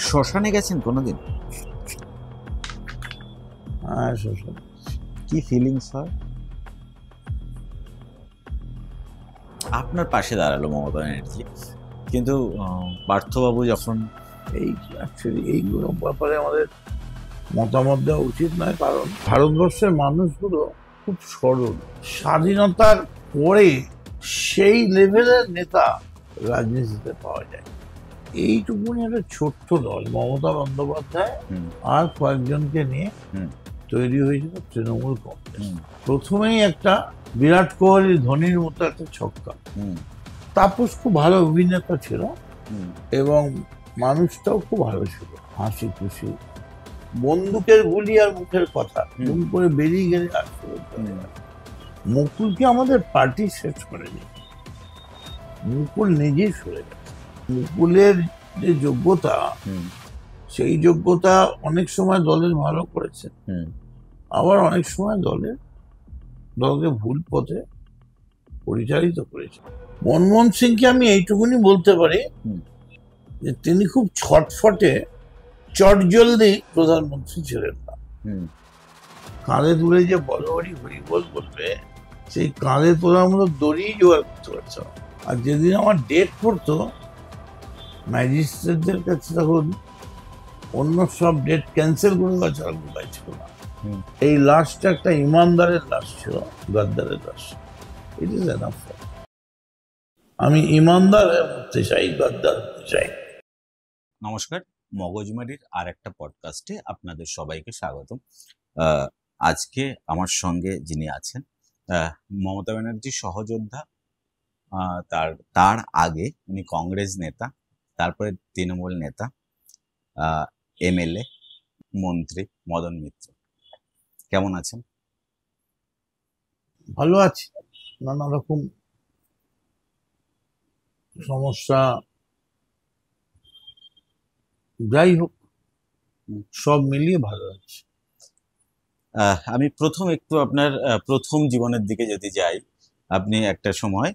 শ্মশানে গেছেন কোনোদিন? হ্যাঁ, শোষণ। কি ফিলিংস হয়? আপনার পাশে দাঁড়ালো মমতা ব্যানার্জি, কিন্তু পার্থবাবু যখন এই অ্যাকচুয়ালি এইগুলো ব্যাপারে আমাদের মতামত দেওয়া উচিত নয়, কারণ ভারতবর্ষের মানুষগুলো খুব সরল। স্বাধীনতার পরে সেই লেভেলের নেতা রাজনীতিতে পাওয়া যায়। এইটুকুনি একটা ছোট্ট দল মমতা বন্দ্যোপাধ্যায় আর কয়েকজনকে নিয়ে তৈরি হয়েছিল তৃণমূল কংগ্রেস। প্রথমেই একটা বিরাট কোহলি ধোনির মতো একটা ছক্কা। তাপস খুব ভালো অভিনেতা ছিল এবং মানুষটাও খুব ভালো ছিল, হাসি খুশি। বন্দুকের গুলি আর মুখের কথা দুম করে বেরিয়ে গেলে আর মুকুলকে আমাদের পার্টি শেষ করেনি, মুকুল নিজেই সরে গেছে। মুকুলের যে যোগ্যতা, সেই যোগ্যতা অনেক সময় দলের ভালো করেছে, আবার অনেক সময় দলকে ভুল পথে পরিচালিত করেছে। মনমোহন সিংকে আমি এইটুকুনি বলতে পারি যে তিনি খুব ছটফটে চটজলদি প্রধানমন্ত্রী ছিলেন না। কাঁধে তুলে যে বড়বাড়ি হরিবল বলবে, সেই কাঁধে তোলার মতো দড়ি জোগাড় করতে পারছে না। আর যেদিন আমার ডেট পড়তো ম্যাজিস্ট্রেটদের কাছে, তখন অন্য সব ডেট ক্যান্সেল করে দেওয়া ছাড়া উপায় ছিল না। এই লাশটা একটা ইমানদারের লাশ ছিল, গাদ্দারের লাশ। It is enough. আমি ইমানদার হতে চাই, গাদ্দার হতে চাই। নমস্কার, মগজমারির আর একটা পডকাস্টে আপনাদের সবাইকে স্বাগতম। আজকে আমার সঙ্গে যিনি আছেন, মমতা ব্যানার্জির সহযোদ্ধা, তার আগে উনি কংগ্রেস নেতা, তারপরে তৃণমূল নেতা, এমএলএ, মন্ত্রী মদন মিত্র। কেমন আছেন? ভালো আছি। নানা রকম সমস্যা, যাই হোক সব মিলিয়ে ভালো আছে। আমি একটু আপনার প্রথম জীবনের দিকে যদি যাই, আপনি একটা সময়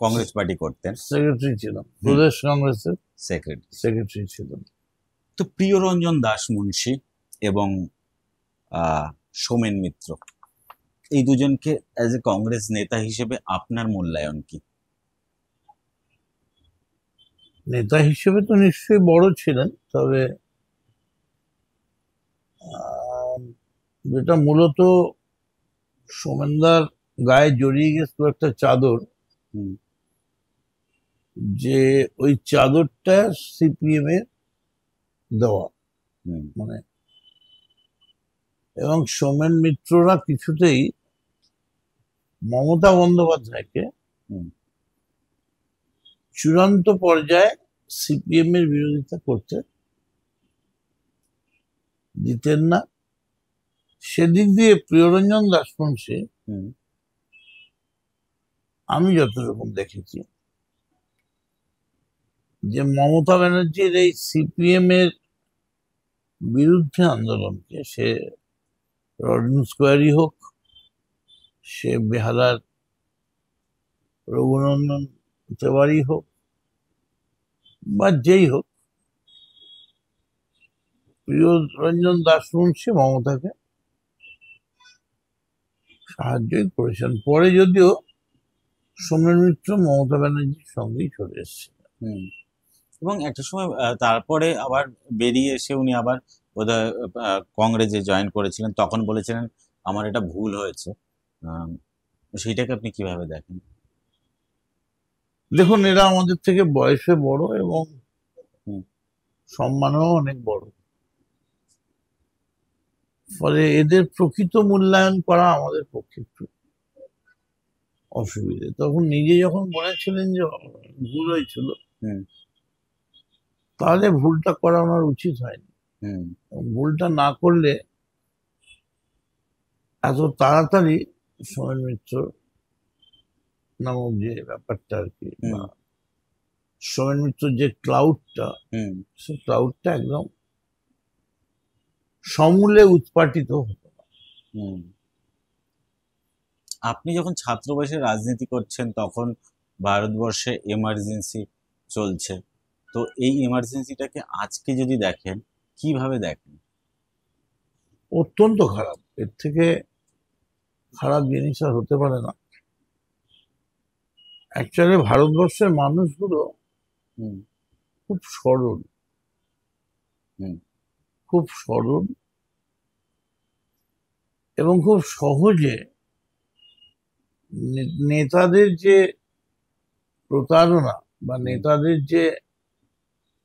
কংগ্রেস পার্টি করতেন, সেক্রেটারি ছিলাম, প্রদেশ কংগ্রেসের সেক্রেটারি ছিলাম। তো প্রিয়রঞ্জন দাস মুন্সী এবং সোমেন মিত্র, এই দুজনকে অ্যাজ এ কংগ্রেস নেতা হিসেবে আপনার মূল্যায়ন কি? নেতা হিসেবে তো নিশ্চয়ই বড় ছিলেন, তবে যেটা মূলত সোমেনদার গায়ে জড়িয়ে গেছিল একটা চাদর, যে ওই চাদরটা সিপিএম এর দেওয়া, মানে, এবং সোমেন মিত্ররা কিছুতেই মমতা বন্দ্যোপাধ্যায়কে চূড়ান্ত পর্যায়ে সিপিএম এর বিরোধিতা করতে দিতেন না। সেদিক দিয়ে প্রিয়রঞ্জন দাসমুন্সী, আমি যতরকম দেখেছি, যে মমতা ব্যানার্জির এই সিপিএম এর বিরুদ্ধে আন্দোলনকে, সে রডন স্কোয়ারই হোক, সে বেহালার রঘুনন্দন তেওয়ারি হোক, বা যেই হোক, প্রিয়রঞ্জন দাসমুন্সী মমতাকে সাহায্যই করেছেন। পরে যদিও সোমেন মিত্র মমতা ব্যানার্জির সঙ্গেই চলে এসেছেন, এবং একটা সময় তারপরে আবার বেরিয়ে এসে উনি আবার বোধহয় কংগ্রেসে জয়েন করেছিলেন, তখন বলেছিলেন আমার এটা ভুল হয়েছে। সেইটাকে আপনি কিভাবে দেখেন? দেখুন, এরা আমাদের থেকে বয়সে বড় এবং সম্মানও অনেক বড়, ফলে এদের প্রকৃত মূল্যায়ন করা আমাদের পক্ষে একটু অসুবিধে। তখন নিজে যখন বলেছিলেন যে ভুল হয়েছিল, তাহলে ভুলটা করা ওনার উচিত হয়নি। ভুলটা না করলে এত তাড়াতাড়ি সোমেন মিত্র নামক যে ব্যাপারটা আর কি, সোমেন মিত্র যে ক্লাউডটা, সে ক্লাউডটা একদম সমূলে উৎপাটিত হতো না। আপনি যখন ছাত্র বয়সে রাজনীতি করছেন, তখন ভারতবর্ষে এমার্জেন্সি চলছে। তো এই এমার্জেন্সিটাকে আজকে যদি দেখেন, কিভাবে দেখেন? অত্যন্ত খারাপ। এর থেকে খারাপ জিনিস আর হতে পারে না। অ্যাকচুয়ালি ভারতবর্ষের মানুষগুলো হুম। খুব সরল, হুম। খুব সরল এবং খুব সহজে নেতাদের যে প্রতারণা বা হুম। নেতাদের যে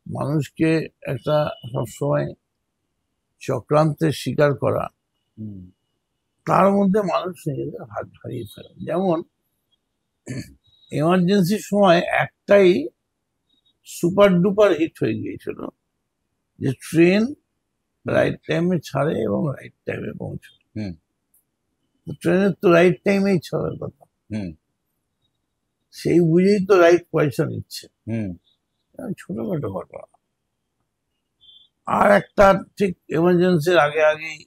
মানুষকে একটা সবসময় চক্রান্তের শিকার করা, হুম। তার মধ্যে মানুষ নিজেদের হাত হারিয়ে ফেলে। যেমন এমার্জেন্সির সময় একটাই সুপার ডুপার হিট হয়ে গিয়েছিল, যে ট্রেন রাইট টাইমে ছাড়ে এবং রাইট টাইমে পৌঁছায়। হুম। ট্রেনের তো রাইট টাইমেই ছাড়ার কথা, হুম। সেই বুঝেই তো রাইট পয়সা নিচ্ছে। হুম। ছোটখাটো ঘটনা। আর একটা ঠিক এমার্জেন্সির আগে আগেই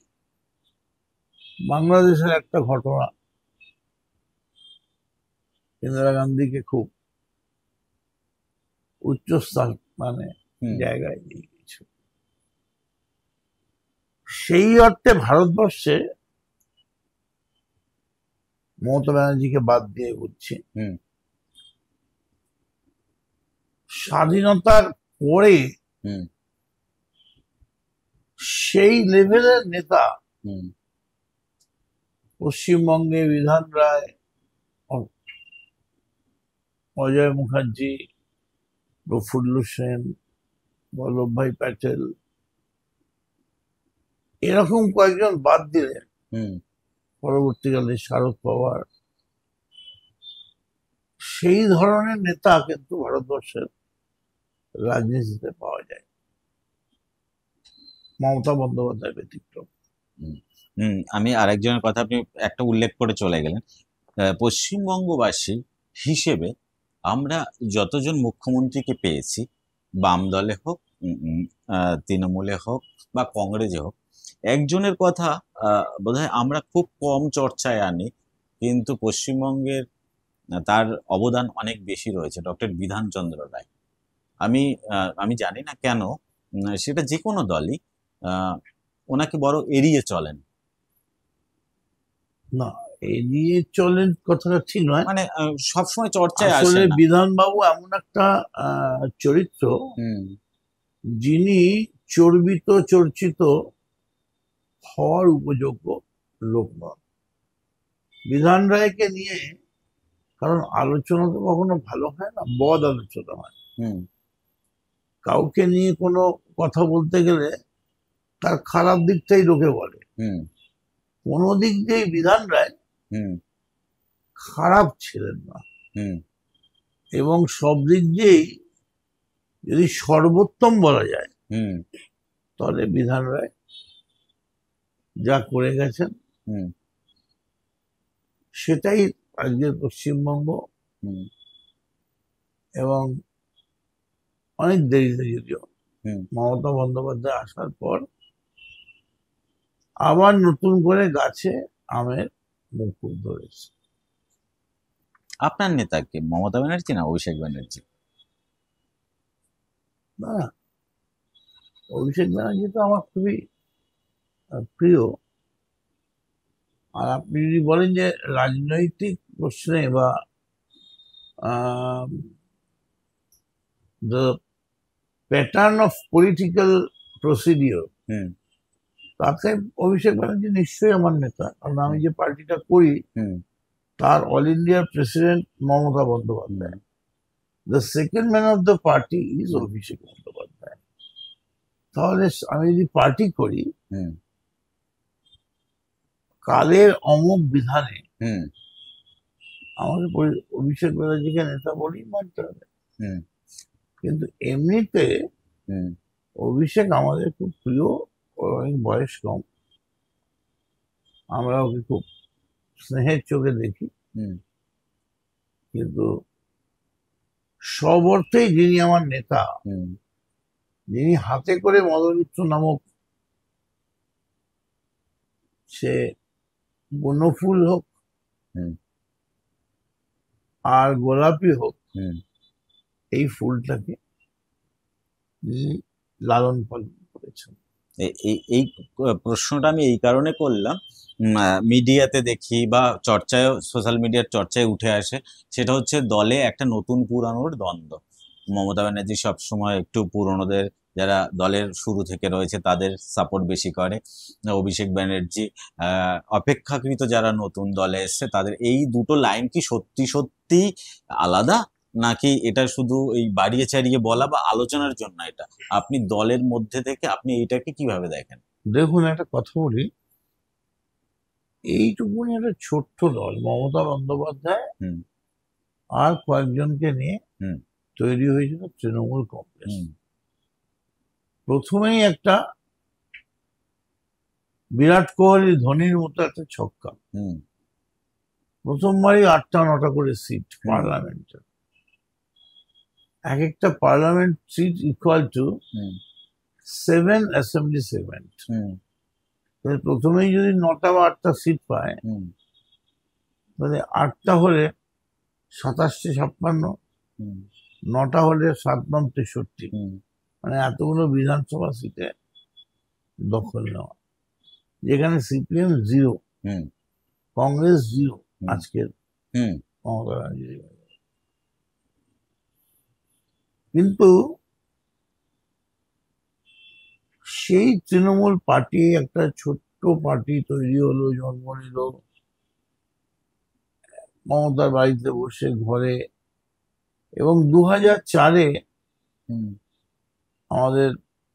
বাংলাদেশের একটা ঘটনা ইন্দিরা গান্ধীকে খুব উচ্চস্থান মানে হুম। জায়গায় নিয়ে গিয়েছিল। সেই অর্থে ভারতবর্ষে মমতা ব্যানার্জিকে বাদ দিয়ে বলছি, হুম। স্বাধীনতার পরে হুম। সেই লেভেলের নেতা হুম। পশ্চিমবঙ্গে বিধান রায়, অজয় মুখার্জি, প্রফুল্ল সেন, বল্লভভাই প্যাটেল, এরকম কয়েকজন বাদ দিলে হুম। পরবর্তীকালে শারদ পাওয়ার, সেই ধরনের নেতা কিন্তু ভারতবর্ষের রাজনীতিতে পাওয়া যায়। মমতা বন্দ্যোপাধ্যায় ব্যতিক্রম। হুম। হুম, আমি আরেকজনের কথা আপনি একটা উল্লেখ করে চলে গেলেন। পশ্চিমবঙ্গবাসী হিসেবে আমরা যতজন মুখ্যমন্ত্রীকে পেয়েছি, বাম দলে হোক, তৃণমূলে হোক বা কংগ্রেসে হোক, একজনের কথা বোধহয় আমরা খুব কম চর্চায় আনি, কিন্তু পশ্চিমবঙ্গের তার অবদান অনেক বেশি রয়েছে, ডক্টর বিধানচন্দ্র রায়। আমি জানি না কেন, সেটা যে কোনো দলই আহ, ওনাকে বড় এড়িয়ে চলেন। না, এড়িয়ে চলেন কথাটা ঠিক নয়। মানে সবসময় চর্চায় আসলে আসেন না। বিধানবাবু এমন একটা চরিত্র, হুম। যিনি চর্বিত চর্চিত হওয়ার উপযোগ্য লোক নন। বিধান রায়কে নিয়ে কারণ আলোচনা তো কখনো ভালো হয় না, বদ আলোচনা হয়। হুম। কাউকে নিয়ে কোনো কথা বলতে গেলে তার খারাপ দিকটাই লোকে বলে। হুম। কোনো দিক দিয়ে বিধান রায় হুম। খারাপ ছিলেন না, হুম। এবং সব দিক দিয়েই যদি সর্বোত্তম বলা যায়, হুম। তাহলে বিধান রায় যা করে গেছেন হুম। সেটাই আজকের পশ্চিমবঙ্গ। হুম। এবং অনেক দেরিতে যদিও হুম। মমতা বন্দ্যোপাধ্যায় আসার পর আবার নতুন করে গাছে আমের মুকুল ধরেছে। আপনার নেতা কে, মমতা ব্যানার্জি না অভিষেক ব্যানার্জি? না, অভিষেক ব্যানার্জি তো আমার খুবই প্রিয়। আর আপনি যদি বলেন যে রাজনৈতিক প্রশ্নে বা the pattern of political procedure, hmm. তাতে অভিষেক ব্যানার্জি নিশ্চয়ই আমার নেতা। কারণ আমি যে পার্টিটা করি, হুম। তার অল ইন্ডিয়ার president Mamata hmm. Bandyopadhyay. The second man of the party is hmm. Abhishek Bandyopadhyay. তাহলে আমি যদি পার্টি করি, হুম। কালের অমুক বিধানে হুম। আমাকে অভিষেক ব্যানার্জিকে নেতা বলেই মানতে হবে। হুম। কিন্তু এমনিতে হুম। অভিষেক আমাদের খুব প্রিয়। ওর অনেক বয়স কম, আমরা ওকে খুব স্নেহের চোখে দেখি। হুম। কিন্তু সব অর্থেই যিনি আমার নেতা, হুম। যিনি হাতে করে মদমিত্র নামক, সে বনফুল হোক হুম। আর গোলাপি হোক, হুম। এই ফুলটাকে তিনি লালন পালন করেছেন। এই প্রশ্নটা আমি এই কারণে করলাম, মিডিয়াতে দেখি বা চর্চায়, সোশ্যাল মিডিয়ার চর্চায় উঠে আসে, সেটা হচ্ছে দলে একটা নতুন পুরানোর দ্বন্দ্ব। মমতা ব্যানার্জি সবসময় একটু পুরনোদের, যারা দলের শুরু থেকে রয়েছে তাদের সাপোর্ট বেশি করে। অভিষেক ব্যানার্জি অপেক্ষাকৃত যারা নতুন দলে এসছে তাদের। এই দুটো লাইন কি সত্যি সত্যি আলাদা, নাকি এটা শুধু এই বাড়িয়ে চাড়িয়ে বলা বা আলোচনার জন্য এটা? আপনি দলের মধ্যে থেকে আপনি এইটাকে কিভাবে দেখেন? দেখুন, একটা কথা বলি, এইটুকুনি একটা ছোট্ট দল, মমতা বন্দ্যোপাধ্যায় হুম আর কয়েকজনকে নিয়ে হুম তৈরি হয়েছিল তৃণমূল কংগ্রেস। হুম প্রথমেই একটা বিরাট কোহলি ধোনির মতো একটা ছক্কা, হুম প্রথমবারই 8টা-9টা করে সিট পার্লামেন্টের। এক একটা parliament seat equal to hmm 7 assembly segment. Hmm প্রথমেই যদি 9টা বা 8টা সিট পায়, হুম তাহলে 8টা হলে 27-56, হুম 9টা হলে 7-9-63, হুম মানে এতগুলো বিধানসভা সিটে দখল নেওয়া, যেখানে সিপিএম 0, হুম কংগ্রেস 0 হুম আজকের হুম মমতা ব্যানার্জি। কিন্তু সেই তৃণমূল পার্টি, একটা ছোট্ট পার্টি তৈরি হলো, জন্ম নিল মমতার বাড়িতে বসে ঘরে, এবং 2004-এ হুম আমাদের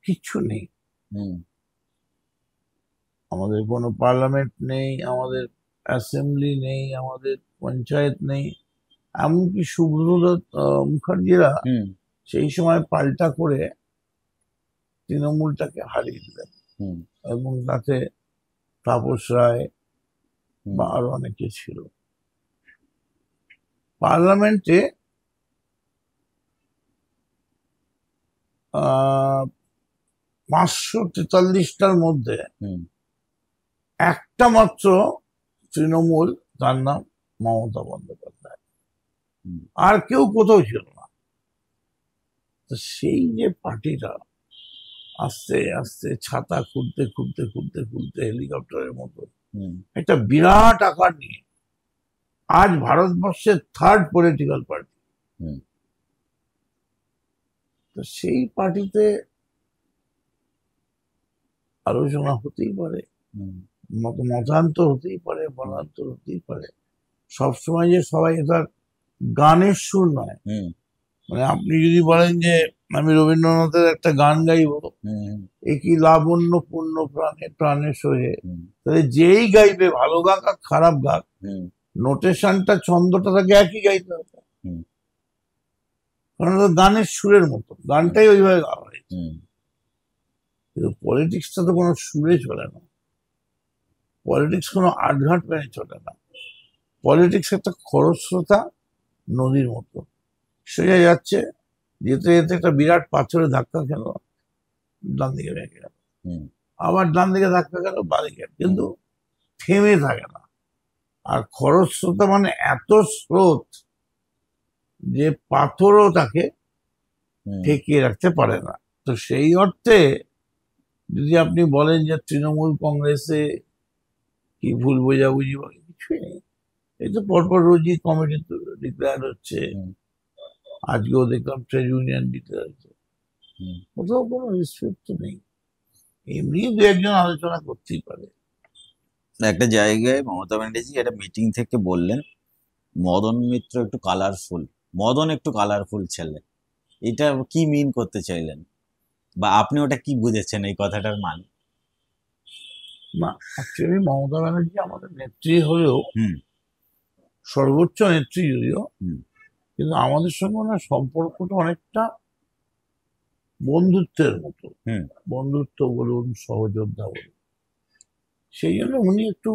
কিচ্ছু নেই, হুম আমাদের কোনো পার্লামেন্ট নেই, আমাদের অ্যাসেম্বলি নেই, আমাদের পঞ্চায়েত নেই। এমনকি সুব্রত মুখার্জিরা হুম সেই সময় পাল্টা করে তৃণমূলটাকে হারিয়ে দিলেন, হুম এবং তাতে তাপস রায় হুম বা আরো অনেকে ছিল। পার্লামেন্টে 543টার মধ্যে হুম একটা মাত্র তৃণমূল, তার নাম মমতা বন্দ্যোপাধ্যায়, হুম আর কেউ কোথাও ছিল না। তো সেই যে পার্টিটা আস্তে আস্তে ছাতা খুলতে খুলতে খুলতে খুলতে হেলিকপ্টারের মতো হুম একটা বিরাট আকার নিয়ে আজ ভারতবর্ষের 3rd পলিটিক্যাল পার্টি। হুম তো সেই পার্টিতে আলোচনা হতেই পারে, হুম মতান্তর হতেই পারে, মতান্তর হতেই পারে। সবসময় যে সবাই তার গানের সুর নয়। হুম মানে আপনি যদি বলেন যে আমি রবীন্দ্রনাথের একটা গান গাইবো, হুম একই লাবণ্য পূর্ণ প্রাণে প্রাণে সহে, হুম তাহলে যেই গাইবে, ভালো গাক আর খারাপ গাক, হুম নোটেশনটা, ছন্দটা তাকে একই গাইতে হবে, হুম কারণ ওটা গানের সুরের মতো, গানটাই ওইভাবে গাওয়া হয়েছে। হুম কিন্তু পলিটিক্সটা তো কোনো সুরে চলে না, পলিটিক্স কোনো আটঘাট মেনে চলে না। পলিটিক্স একটা খরস্রোতা নদীর মতো, সোজা যাচ্ছে, যেতে যেতে একটা বিরাট পাথরে ধাক্কা খেলো, ডান দিকে ভেঙে গেল, হুম আবার ডান দিকে ধাক্কা গেল, বাদিকে, কিন্তু থেমে থাকে না। আর খরস্রোতা মানে এত স্রোত যে পাথরও তাকে হুম ঠেকিয়ে রাখতে পারে না। তো সেই অর্থে যদি আপনি বলেন যে তৃণমূল কংগ্রেসে কি ভুল বোঝাবুঝি বা কিছুই নেই, এই তো পরপর রোজই কমিটি ডিক্লেয়ার হচ্ছে, হুম আজকেও দেখলাম ট্রেড ইউনিয়ন ডিক্লেয়ার হচ্ছে, হুম কোথাও কোনো রিস্ট্রিক্ট তো নেই। এমনি দু একজন আলোচনা করতেই পারে। একটা জায়গায় মমতা ব্যানার্জি একটা মিটিং থেকে বললেন মদন মিত্র একটু কালারফুল, মদন একটু কালারফুল ছেলে। এটা কি মিন করতে চাইলেন, বা আপনি ওটা কি বুঝেছেন এই কথাটার মানে? না, অ্যাকচুয়ালি মমতা ব্যানার্জি আমাদের নেত্রী হলেও, হুম সর্বোচ্চ নেত্রী যদিও, হুম কিন্তু আমাদের সঙ্গে ওনার সম্পর্কটা অনেকটা বন্ধুত্বের মতো। হুম বন্ধুত্ব বলুন, সহযোদ্ধা বলুন, সেই জন্য উনি একটু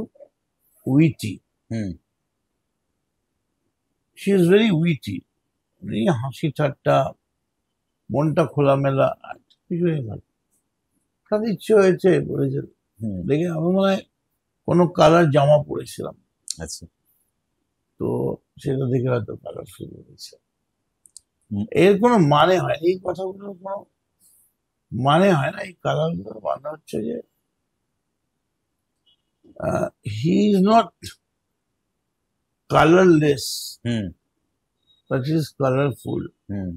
witty, hmm she is very witty. উনি হাসি ঠাট্টা, মনটা খোলামেলা, আর কিছুই না। তার ইচ্ছে হয়েছে বলেছে, হুম দেখে আমি মনে হয় কোনো কালার জামা পরেছিলাম, আচ্ছা। তো সেটা দেখে হয়তো কালার শুরু হয়েছে। হুম, এর কোনো মানে হয় না, এই কথাগুলোর কোনো মানে হয় না। এই কালারগুলোর মানে হচ্ছে যে he is not colourless, hmm, but he is colourful. Hmm.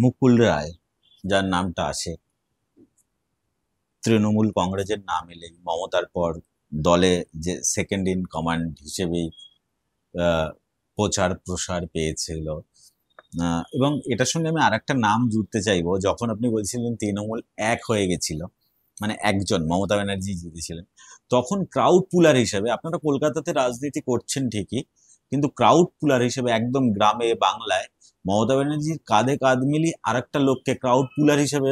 Mukul Roy, যার নামটা আছে, তৃণমূল কংগ্রেসের নাম এলেই মমতার পর দলে যে সেকেন্ড ইন কমান্ড হিসেবেই আহ, প্রচার প্রসার পেয়েছিল। এবং এটার সঙ্গে আমি আরেকটা নাম জুড়তে চাইবো, যখন আপনি বলছিলেন তৃণমূল এক হয়ে গেছিল, মানে একজন মমতা ব্যানার্জি জিতেছিলেন, তখন ক্রাউড পুলার হিসেবে, আপনারা কলকাতাতে রাজনীতি করছেন ঠিকই, কিন্তু ক্রাউড পুলার হিসেবে একদম গ্রামে বাংলায় মমতা ব্যানার্জির কাঁধে কাঁধ মিলিয়ে আরেকটা লোককে ক্রাউড পুলার হিসেবে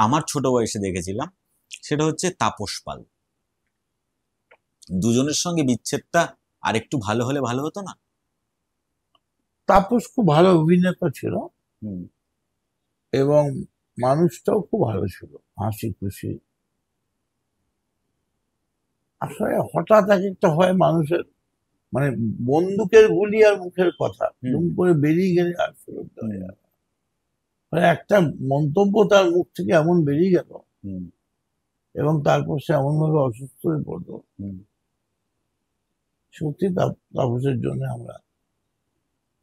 আমার ছোট বয়সে দেখেছিলাম, সেটা হচ্ছে তাপস পাল। দুজনের সঙ্গে বিচ্ছেদটা আর একটু ভালো হলে ভালো হতো না? তাপস খুব ভালো অভিনেতা ছিল হুম, এবং মানুষটাও খুব ভালো ছিল, হাসি খুশি। আসলে হঠাৎ এক একটা হয় মানুষের, মানে বন্দুকের গুলি আর মুখের কথা হুম, দুম করে বেরিয়ে গেলে আর ফেরত দেওয়া হুম, যায় না। মানে একটা মন্তব্য তার মুখ থেকে এমন বেরিয়ে গেল হুম, এবং তারপর সে এমন ভাবে অসুস্থ হয়ে পড়লো। হুম, সত্যি তাপসের জন্য আমরা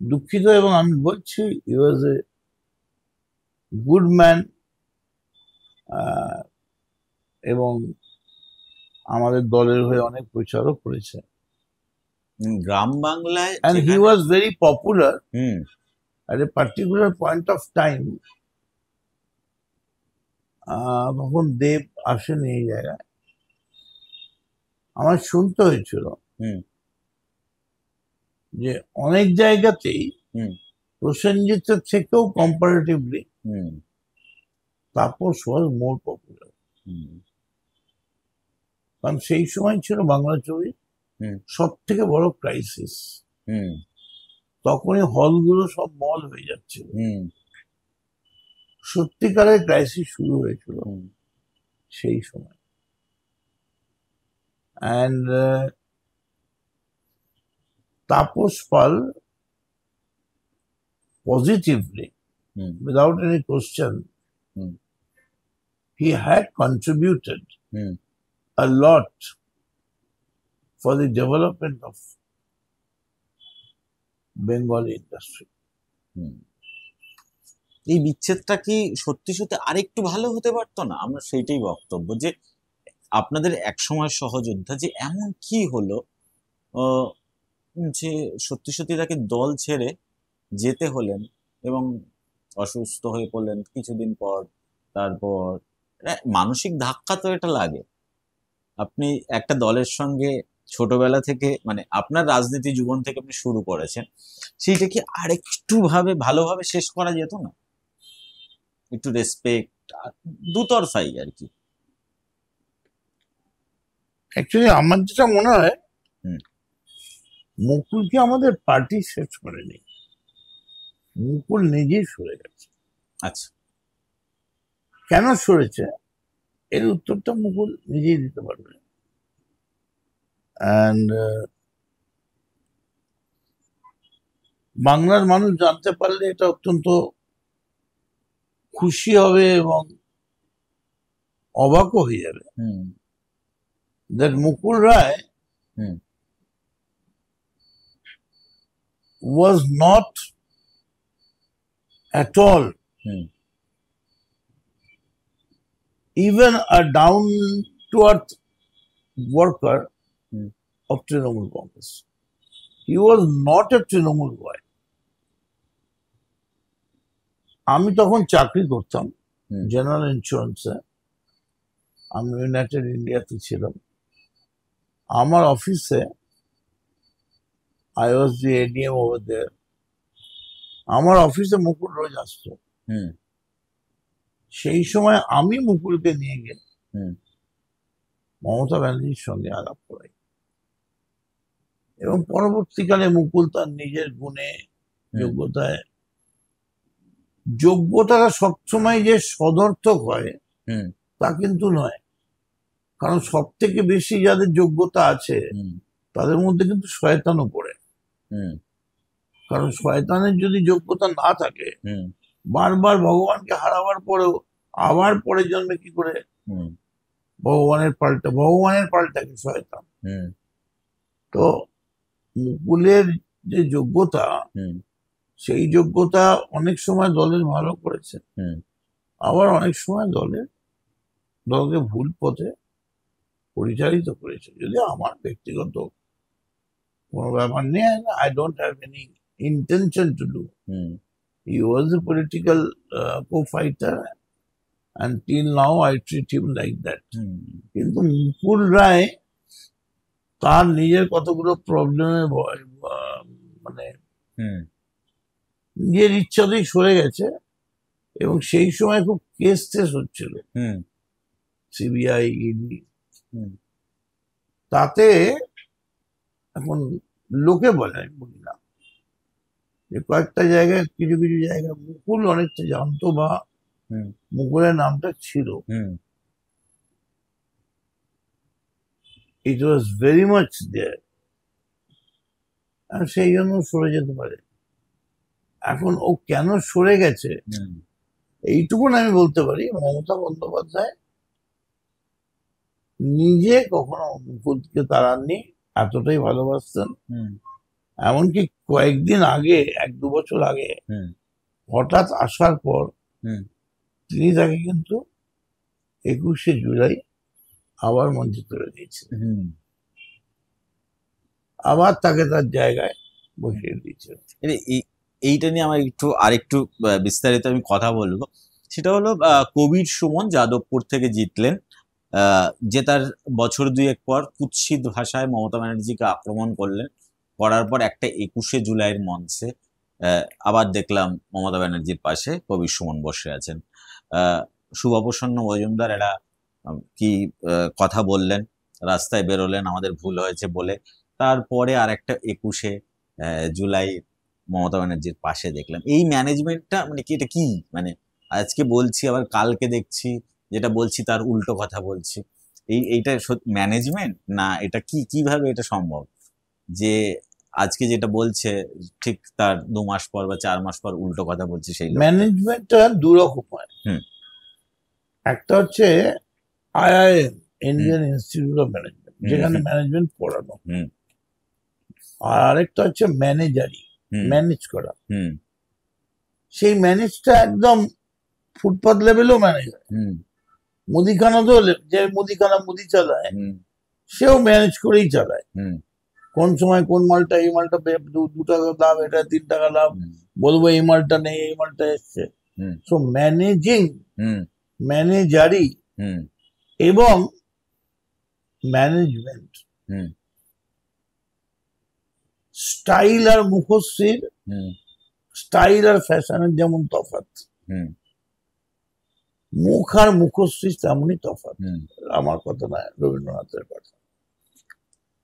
দুঃখিত, এবং আমি বলছি ই ওয়াজ এ গুড ম্যান, এবং আমাদের দলের হয়ে অনেক প্রচারও করেছে। গ্রাম বাংলায় And he যেখানে was very popular hmm, at a particular point of time. তখন দেব আসেনি এই জায়গায়, আমার শুনতে হয়েছিল হুম, যে অনেক জায়গাতেই হুম, প্রসেনজিতের থেকেও কম্পারেটিভলি হুম, তাপস ওয়াজ মোর পপুলার। হুম, কারণ সেই সময় ছিল বাংলা ছবি হুম, সব থেকে বড় ক্রাইসিস। হুম, তখনই হলগুলো সব মল হয়ে যাচ্ছিল, হুম, সত্যিকারের ক্রাইসিস শুরু হয়েছিল হুম, সেই সময়। And Tapas Pal positively, hmm, without any question, hmm, he had contributed hmm, a lot for the development of Bengali industry. Hmm. এই বিচ্ছেদটা কি সত্যি সত্যি আরেকটু ভালো হতে পারতো না? আমরা সেইটাই বক্তব্য, যে আপনাদের একসময় সহযোদ্ধা যে এমন কি হলো, আহ, যে সত্যি সত্যি তাকে দল ছেড়ে যেতে হলেন, এবং অসুস্থ হয়ে পড়লেন কিছুদিন পর। তারপর মানসিক ধাক্কা তো এটা লাগে। আপনি একটা দলের সঙ্গে ছোটবেলা থেকে, মানে আপনার রাজনীতি জীবন থেকে আপনি শুরু করেছেন, সেইটা কি আরেকটু ভালোভাবে শেষ করা যেত না? একটু রেসপেক্ট, দুতরফাই আর কি। অ্যাকচুয়ালি আমার যেটা মনে হয়, হুম, মুকুলকে আমাদের পার্টি শেষ করেনি, মুকুল নিজেই সরে গেছে। আচ্ছা। কেন সরেছে এর উত্তরটা মুকুল নিজেই দিতে পারবে। অ্যান্ড বাংলার মানুষ জানতে পারলে এটা অত্যন্ত খুশি হবে এবং অবাকও হয়ে যাবে হুম, that Mukul Roy hmm, was not at all hmm, even a down to earth worker hmm, of Trinamool Congress. He was not a Trinamool boy. আমি তখন চাকরি করতাম হুম, জেনারেল ইন্স্যুরেন্সে, আমি ইউনাইটেড ইন্ডিয়াতে ছিলাম। আমার অফিসে, I was the ADM over there, আমার অফিসে মুকুল রোজ আসতো। হুম, সেই সময় আমি মুকুলকে নিয়ে গিয়ে হুম, মমতা ব্যানার্জির সঙ্গে আলাপ করাই, এবং পরবর্তীকালে মুকুল তার নিজের গুণে, হুম, যোগ্যতায়, যোগ্যতাটা সবসময় যে সদর্থক হয় হুম, তা কিন্তু নয়। কারণ সব থেকে বেশি যাদের যোগ্যতা আছে হুম, তাদের মধ্যে কিন্তু শয়তানও পড়ে। হুম, কারণ শয়তানের যদি যোগ্যতা না থাকে, হুম বারবার ভগবানকে হারাবার পরেও আবার পরের জন্মে কি করে হুম ভগবানের পাল্টা কি শয়তান। হুম তো মুকুলের যে যোগ্যতা, হুম সেই যোগ্যতা অনেক সময় দলের ভালো করেছে, হুম আবার অনেক সময় দলকে ভুল পথে পরিচালিত করেছে। যদি আমার ব্যক্তিগত কোনো ব্যাপার নেই, I don't have any intention to do. Hmm he was a political co-fighter, and till now I treat him like that. হুম কিন্তু মুকুল রায় তার নিজের কতগুলো প্রবলেমের মানে হুম নিজের ইচ্ছাতেই সরে গেছে, এবং সেই সময় খুব কেস টেস হচ্ছিল, হুম সিবিআই, ইডি। হুম তাতে এখন লোকে বলে, আমি বলি না, যে কয়েকটা জায়গায়, কিছু কিছু জায়গায় মুকুল অনেকটা জানতো বা হুম মুকুলের নামটা ছিল। হুম ইট ওয়াজ ভেরি মাচ দেয়ার, আর সেই জন্য সরে যেতে পারে। এখন ও কেন সরে গেছে হুম এইটুকুন আমি বলতে পারি, মমতা বন্দ্যোপাধ্যায় নিজে কখনো মুকুলকে তাড়াননি, এতটাই ভালোবাসতেন। হুম এমনকি কয়েকদিন আগে, 1-2 বছর আগে হুম হঠাৎ আসার পর হুম তিনি তাকে কিন্তু 21শে জুলাই আবার মঞ্চে তুলে দিয়েছেন, হুম আবার তাকে তার জায়গায় বসিয়ে দিয়েছেন। এইটা নিয়ে আমার একটু আরেকটু বিস্তারিত আমি কথা বলবো। সেটা হলো কবির সুমন যাদবপুর থেকে জিতলেন, জেতার বছর দুয়েক পর কুৎসিত ভাষায় মমতা ব্যানার্জিকে আক্রমণ করলেন। করার পর একটা 21শে জুলাইয়ের মঞ্চে আবার দেখলাম মমতা ব্যানার্জির পাশে কবির সুমন বসে আছেন। শুভপ্রসন্ন মজুমদার এরা কি কথা বললেন, রাস্তায় বেরোলেন আমাদের ভুল হয়েছে বলে। তারপরে আর একটা 21শে জুলাই মমতা ব্যানার্জির পাশে দেখলাম। এই ম্যানেজমেন্টটা মানে কি, এটা কি মানে আজকে বলছি আবার কালকে দেখছি যেটা বলছি তার উল্টো কথা বলছি। এইটা ম্যানেজমেন্ট না, এটা কি, কিভাবে এটা সম্ভব যে আজকে যেটা বলছে ঠিক তার 2 মাস পর বা 4 মাস পর উল্টো কথা বলছে সেই লোক? ম্যানেজমেন্টটা দু রকম হয়। হুম একটা হচ্ছে IIM, hmm Indian institute of management, hmm যেখানে হুম ম্যানেজমেন্ট পড়ানো। হুম আর আরেকটা হচ্ছে ম্যানেজারি, হুম ম্যানেজ করা। হুম সেই ম্যানেজটা একদম ফুটপাথ লেভেলও ম্যানেজ হয়। হুম মুদিখানা তো যে মুদিখানা মুদি চালায়, হুম সেও ম্যানেজ করেই চালায়। হুম কোন সময় কোন মালটা, এই মালটা 2 টাকা দাম, এটা 3 টাকা দাম, হুম বলবো এই মালটা নেই, এই মালটা এসছে। হুম সো ম্যানেজিং, হুম ম্যানেজারি হুম এবং ম্যানেজমেন্ট, হুম স্টাইল আর মুখশ্রীর, হুম স্টাইল আর ফ্যাশনের যেমন তফাৎ, হুম মুখ আর মুখশ্রী তেমনই তফাৎ। হুম আমার কথা নয়, রবীন্দ্রনাথের কথা।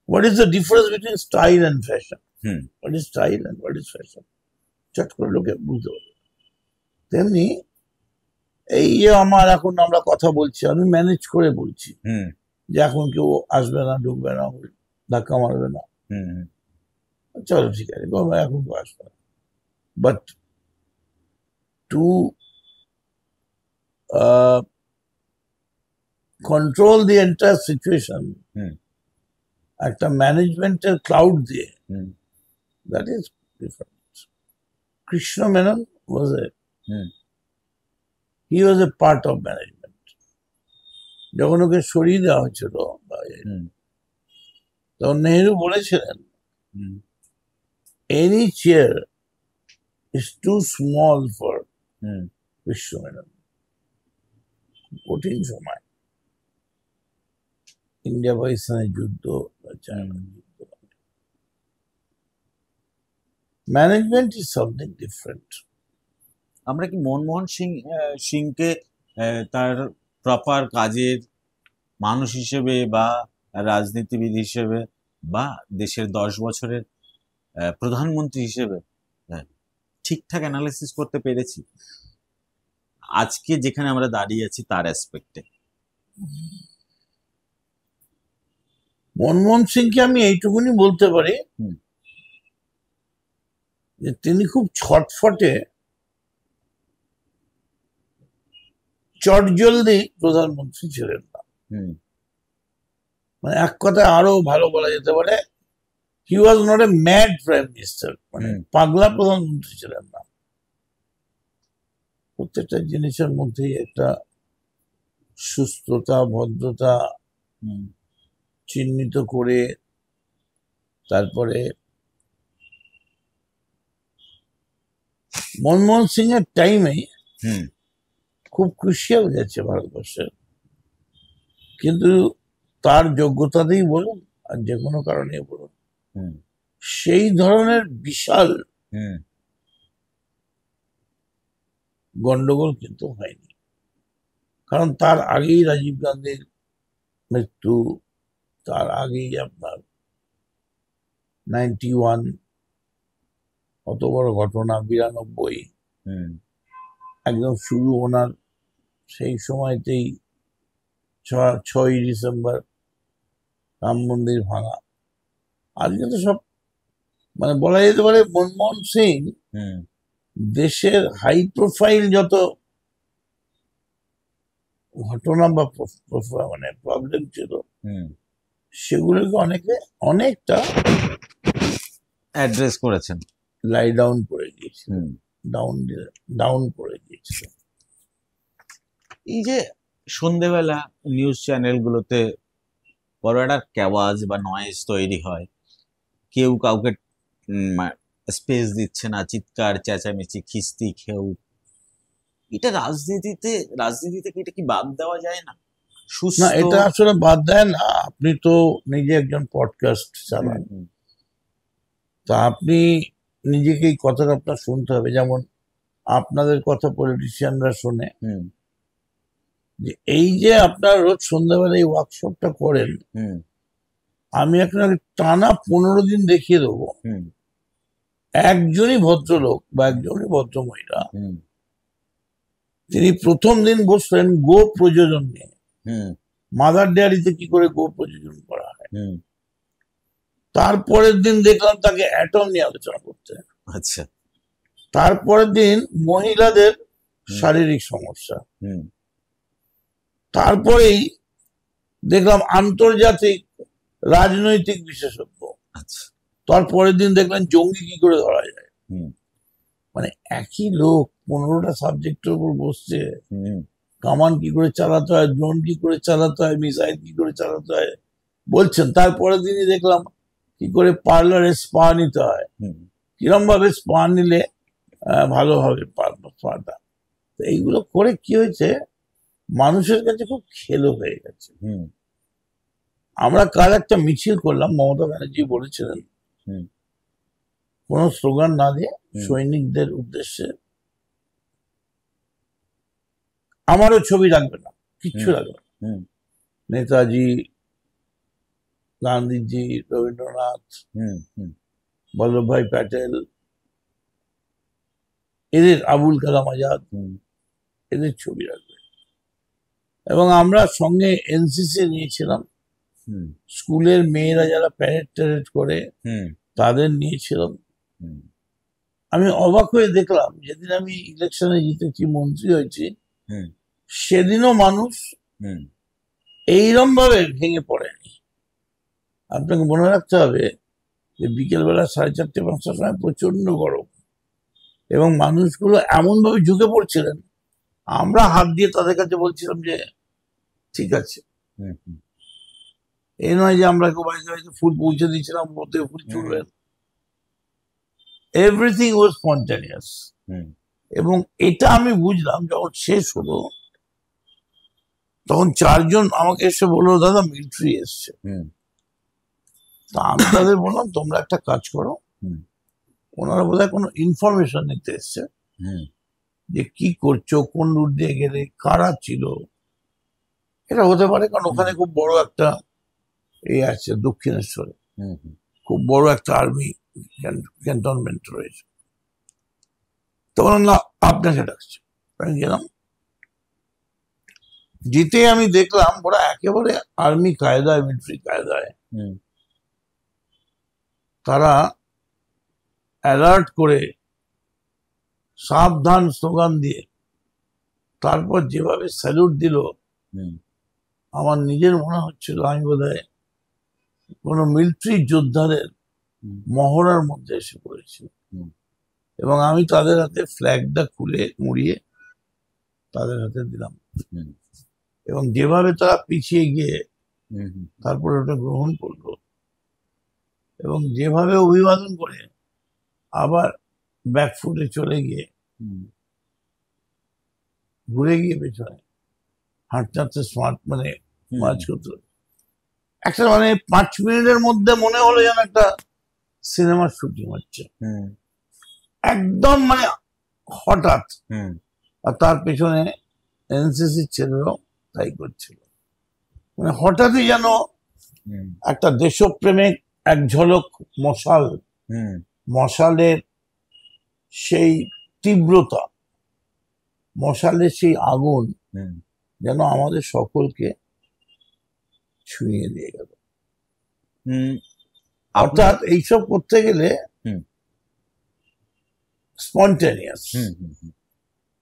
What is the difference between style and fashion? Hmm what is style and what is fashion? চট করে লোকে বুঝতে পারবে। তেমনি এই যে আমরা কথা বলছি, আমি ম্যানেজ করে বলছি হুম যে এখন কেউ আসবে না, ঢুকবে না, ধাক্কা মারবে না, হুম চলো ঠিক আছে, এখন কেউ আসবে না। But to control the entire situation, hmm একটা ম্যানেজমেন্টের ক্লাউড দিয়ে, hmm that is different. Krishna Menon was hmm he was a part of management. যখন ওকে সরিয়ে দেওয়া হয়েছিল হুম তখন নেহেরু বলেছিলেন, hmm any chair is too small for hmm Krishna Menon. কঠিন সময়, ইন্ডিয়া পাকিস্তানের যুদ্ধ, চায়না যুদ্ধ, ম্যানেজমেন্ট ইজ সামথিং ডিফারেন্ট। আমরা কি মনমোহন সিংকে তার প্রপার কাজের মানুষ হিসেবে বা রাজনীতিবিদ হিসেবে বা দেশের 10 বছরের প্রধানমন্ত্রী হিসেবে ঠিকঠাক অ্যানালাইসিস করতে পেরেছি আজকে যেখানে আমরা দাঁড়িয়ে আছি তার অ্যাসপেক্টে? মনমোহন সিংকে আমি এইটুকুনি বলতে পারি, হুম যে তিনি খুব ছটফটে, চটজলদি প্রধানমন্ত্রী ছিলেন না। মানে এক কথায় আরো ভালো বলা যেতে পারে, he was not a mad prime minister, মানে পাগলা প্রধানমন্ত্রী ছিলেন না। প্রত্যেকটা জিনিসের মধ্যেই একটা সুস্থতা, ভদ্রতা চিহ্নিত করে তারপরে মনমোহন সিং এর টাইমে খুব ক্রুশিয়াল গেছে ভারতবর্ষের, কিন্তু তার যোগ্যতাতেই বলুন আর যে কোনো কারণে বলুন, সেই ধরনের বিশাল গন্ডগোল কিন্তু হয়নি। কারণ তার আগেই রাজীব গান্ধীর মৃত্যু, তার আগেই আপনার 91 অত বড় ঘটনা, 92 একদম শুরু ওনার সেই সময়তেই 6ই ডিসেম্বর রাম মন্দির ভাঙা। আজকে তো সব মানে বলা যেতে পারে মনমোহন সিং দেশের হাই প্রোফাইল যত ঘটনা বা মানে প্রবলেম ছিল সেগুলোকে অনেকটা অ্যাড্রেস করেছেন, লাই ডাউন করে দিয়েছিল, ডাউন করে দিয়েছিল। এই যে সন্ধেবেলা নিউজ চ্যানেলগুলোতে বড় একটা ক্যাওয়াজ বা নয়েজ তৈরি হয়, কেউ কাউকে স্পেস দিচ্ছে না, চিৎকার চেঁচামেচি, খিস্তি খেউ, এটা রাজনীতিতে কি এটা কি বাদ দেওয়া যায় না? না, এটা আসলে বাদ দেয় না। আপনি তো নিজে একজন পডকাস্ট চালান, তা আপনি নিজেকে এই কথাটা আপনার শুনতে হবে। যেমন আপনাদের কথা পলিটিশিয়ানরা শোনে, যে এই যে আপনার রোজ সন্ধ্যাবেলা এই ওয়ার্কশপটা করেন, আমি আপনাকে টানা 15 দিন দেখিয়ে দেবো একজনই ভদ্রলোক বা একজনই ভদ্রমহিলা, তিনি প্রথম দিন বসলেন গো প্রযোজন নিয়ে, মাদার ডেয়ারিতে কি করে গো প্রযোজন করা হয়। তারপরের দিন দেখলাম তাকে অ্যাটম নিয়ে আলোচনা করতে। আচ্ছা। তারপরের দিন মহিলাদের শারীরিক সমস্যা। তারপরেই দেখলাম আন্তর্জাতিক রাজনৈতিক বিশেষজ্ঞ। আচ্ছা। তারপরের দিন দেখলাম জঙ্গি কি করে ধরা যায়। মানে একই লোক 15টা সাবজেক্টের উপর বসছে, কামান কি করে চালাতে হয়, ড্রোন কি করে চালাতে হয়, মিসাইল কি করে চালাতে হয় বলছেন। তারপরের দিনই দেখলাম কি করে পার্লারে স্পা নিতে হয়, কিরম ভাবে স্পা নিলে ভালো হবে স্পাটা। তো এইগুলো করে কি হয়েছে, মানুষের কাছে খুব খেলো হয়ে গেছে। আমরা কাল একটা মিছিল করলাম, মমতা ব্যানার্জি বলেছিলেন কোন স্লোগান না দিয়ে সৈনিকদের উদ্দেশ্যে আমারও ছবি রাখবে না, কিচ্ছু রাখবে না। নেতাজি, গান্ধীজি, রবীন্দ্রনাথ, বল্লভভাই প্যাটেল, এদের, আবুল কালাম আজাদ, এদের ছবি রাখবে। এবং আমরা সঙ্গে এনসিসি নিয়েছিলাম, স্কুলের মেয়েরা যারা প্যারেড ট্যারেড করে তাদের নিয়েছিলাম। আমি অবাক হয়ে দেখলাম, যেদিন আমি ইলেকশনে জিতেছি, মন্ত্রী হয়েছি, সেদিনও মানুষ এইরকম ভাবে ভেঙে পড়েনি। আপনাকে মনে রাখতে হবে যে বিকেলবেলা 4:30-5টার সময় প্রচন্ড গরম, এবং মানুষগুলো এমন ভাবে ঝুঁকে পড়ছিলেন, আমরা হাত দিয়ে তাদের কাছে বলছিলাম যে ঠিক আছে। এই নয় যে আমরা ফুল পৌঁছে দিয়েছিলাম, ওতে ফুল ছুড়বেন। Everything was spontaneous. এবং এটা আমি বুঝলাম যখন শেষ হলো, তখন 4 জন আমাকে এসে বললো, দাদা মিলিটারি এসছে। তা আমি তাদের বললাম, তোমরা একটা কাজ করো, ওনারা বোধহয় কোনো ইনফরমেশন নিতে এসছে যে কি করছো, কোন রুট দিয়ে গেলে, কারা ছিল। এটা হতে পারে, কারণ ওখানে খুব বড় একটা আছে দক্ষিণেশ্বরে, খুব বড় একটা আর্মি ক্যান্টনমেন্ট রয়েছে। তখন না আপনাকে ডাকছে, আমি গেলাম। জিতে আমি দেখলাম ওরা একেবারে আর্মি কায়দায়, মিলিটারি কায়দায় তারা অ্যালার্ট করে সাবধান স্লোগান দিয়ে তারপর যেভাবে স্যালুট দিল, আমার নিজের মনে হচ্ছিল আমি বোধহয় কোনো মিলিটারি যোদ্ধাদের মহড়ার মধ্যে এসে পড়েছি। এবং আমি তাদের হাতে ফ্ল্যাগটা খুলে মুড়িয়ে তাদের হাতে দিলাম, এবং যেভাবে তারা পিছিয়ে গিয়ে তারপরে ওটা গ্রহণ করলো, এবং যেভাবে অভিবাদন করে আবার ব্যাকফুটে চলে গিয়ে ঘুরে গিয়ে পেছনে হাঁটতে হাঁটতে স্মার্ট মানে মার্চ করতে, একটা মানে 5 মিনিটের মধ্যে মনে হলো যেন একটা সিনেমার শুটিং হচ্ছে, একদম মানে হঠাৎ। আর তার পেছনে এনসিসি ছেলেরাও তাই করছিল, মানে হঠাৎই যেন একটা দেশপ্রেমিক এক ঝলক মশালের সেই তীব্রতা, মশালের সেই আগুন যেন আমাদের সকলকে ছুঁয়ে দিয়ে গেল। অর্থাৎ এইসব করতে গেলে স্পন্টেনিয়াস,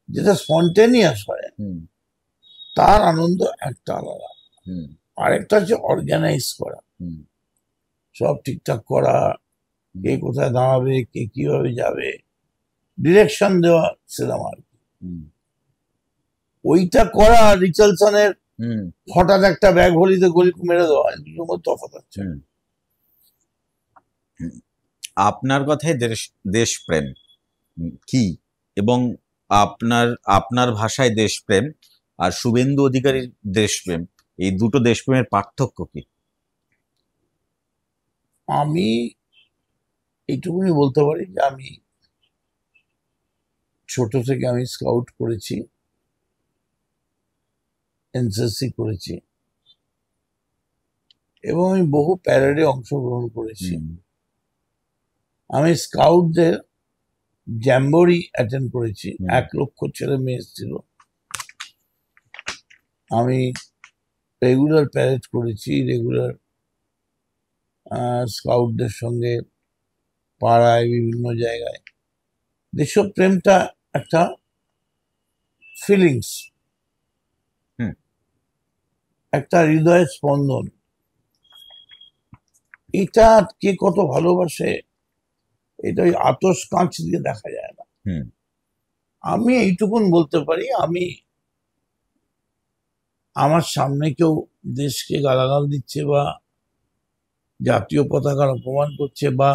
যেটা স্পন্টেনিয়াস হয় তার আনন্দ একটা আলাদা, আরেকটা হচ্ছে অর্গানাইজ করা, সব ঠিকঠাক করা, কে কোথায় দাঁড়াবে, কে কিভাবে যাবে, ডিরেকশন দেওয়া সিনেমা আর কি। ওইটা করা রিচার্ডসনের হঠাৎ একটা ব্যাগ ভরিতে গলি মেরে দেওয়া, দুটোর মধ্যে তফাৎ আছে। আপনার কথায় দেশপ্রেম কি, এবং আপনার ভাষায় দেশপ্রেম আর শুভেন্দু অধিকারীর দেশপ্রেম, এই দুটো দেশপ্রেমের পার্থক্য কি? আমি এইটুকুনি বলতে পারি যে আমি ছোট থেকে আমি স্কাউট করেছি, এনসিসি করেছি, এবং আমি বহু প্যারেডে অংশগ্রহণ করেছি। আমি স্কাউটদের জ্যাম্বরি অ্যাটেন্ড করেছি, 1 লক্ষ ছেলে মেয়ে এসেছিল। আমি রেগুলার প্যারেড করেছি, রেগুলার স্কাউটদের সঙ্গে পাড়ায় বিভিন্ন জায়গায়। দেশপ্রেমটা একটা ফিলিংস, একটা হৃদয়ের স্পন্দন। এটা কে কত ভালোবাসে এটা ওই আতস কাঁচ দিয়ে দেখা যায় না। আমি এইটুকুন বলতে পারি, আমি আমার সামনে কেউ দেশকে গালাগাল দিচ্ছে বা জাতীয় পতাকার অপমান করছে বা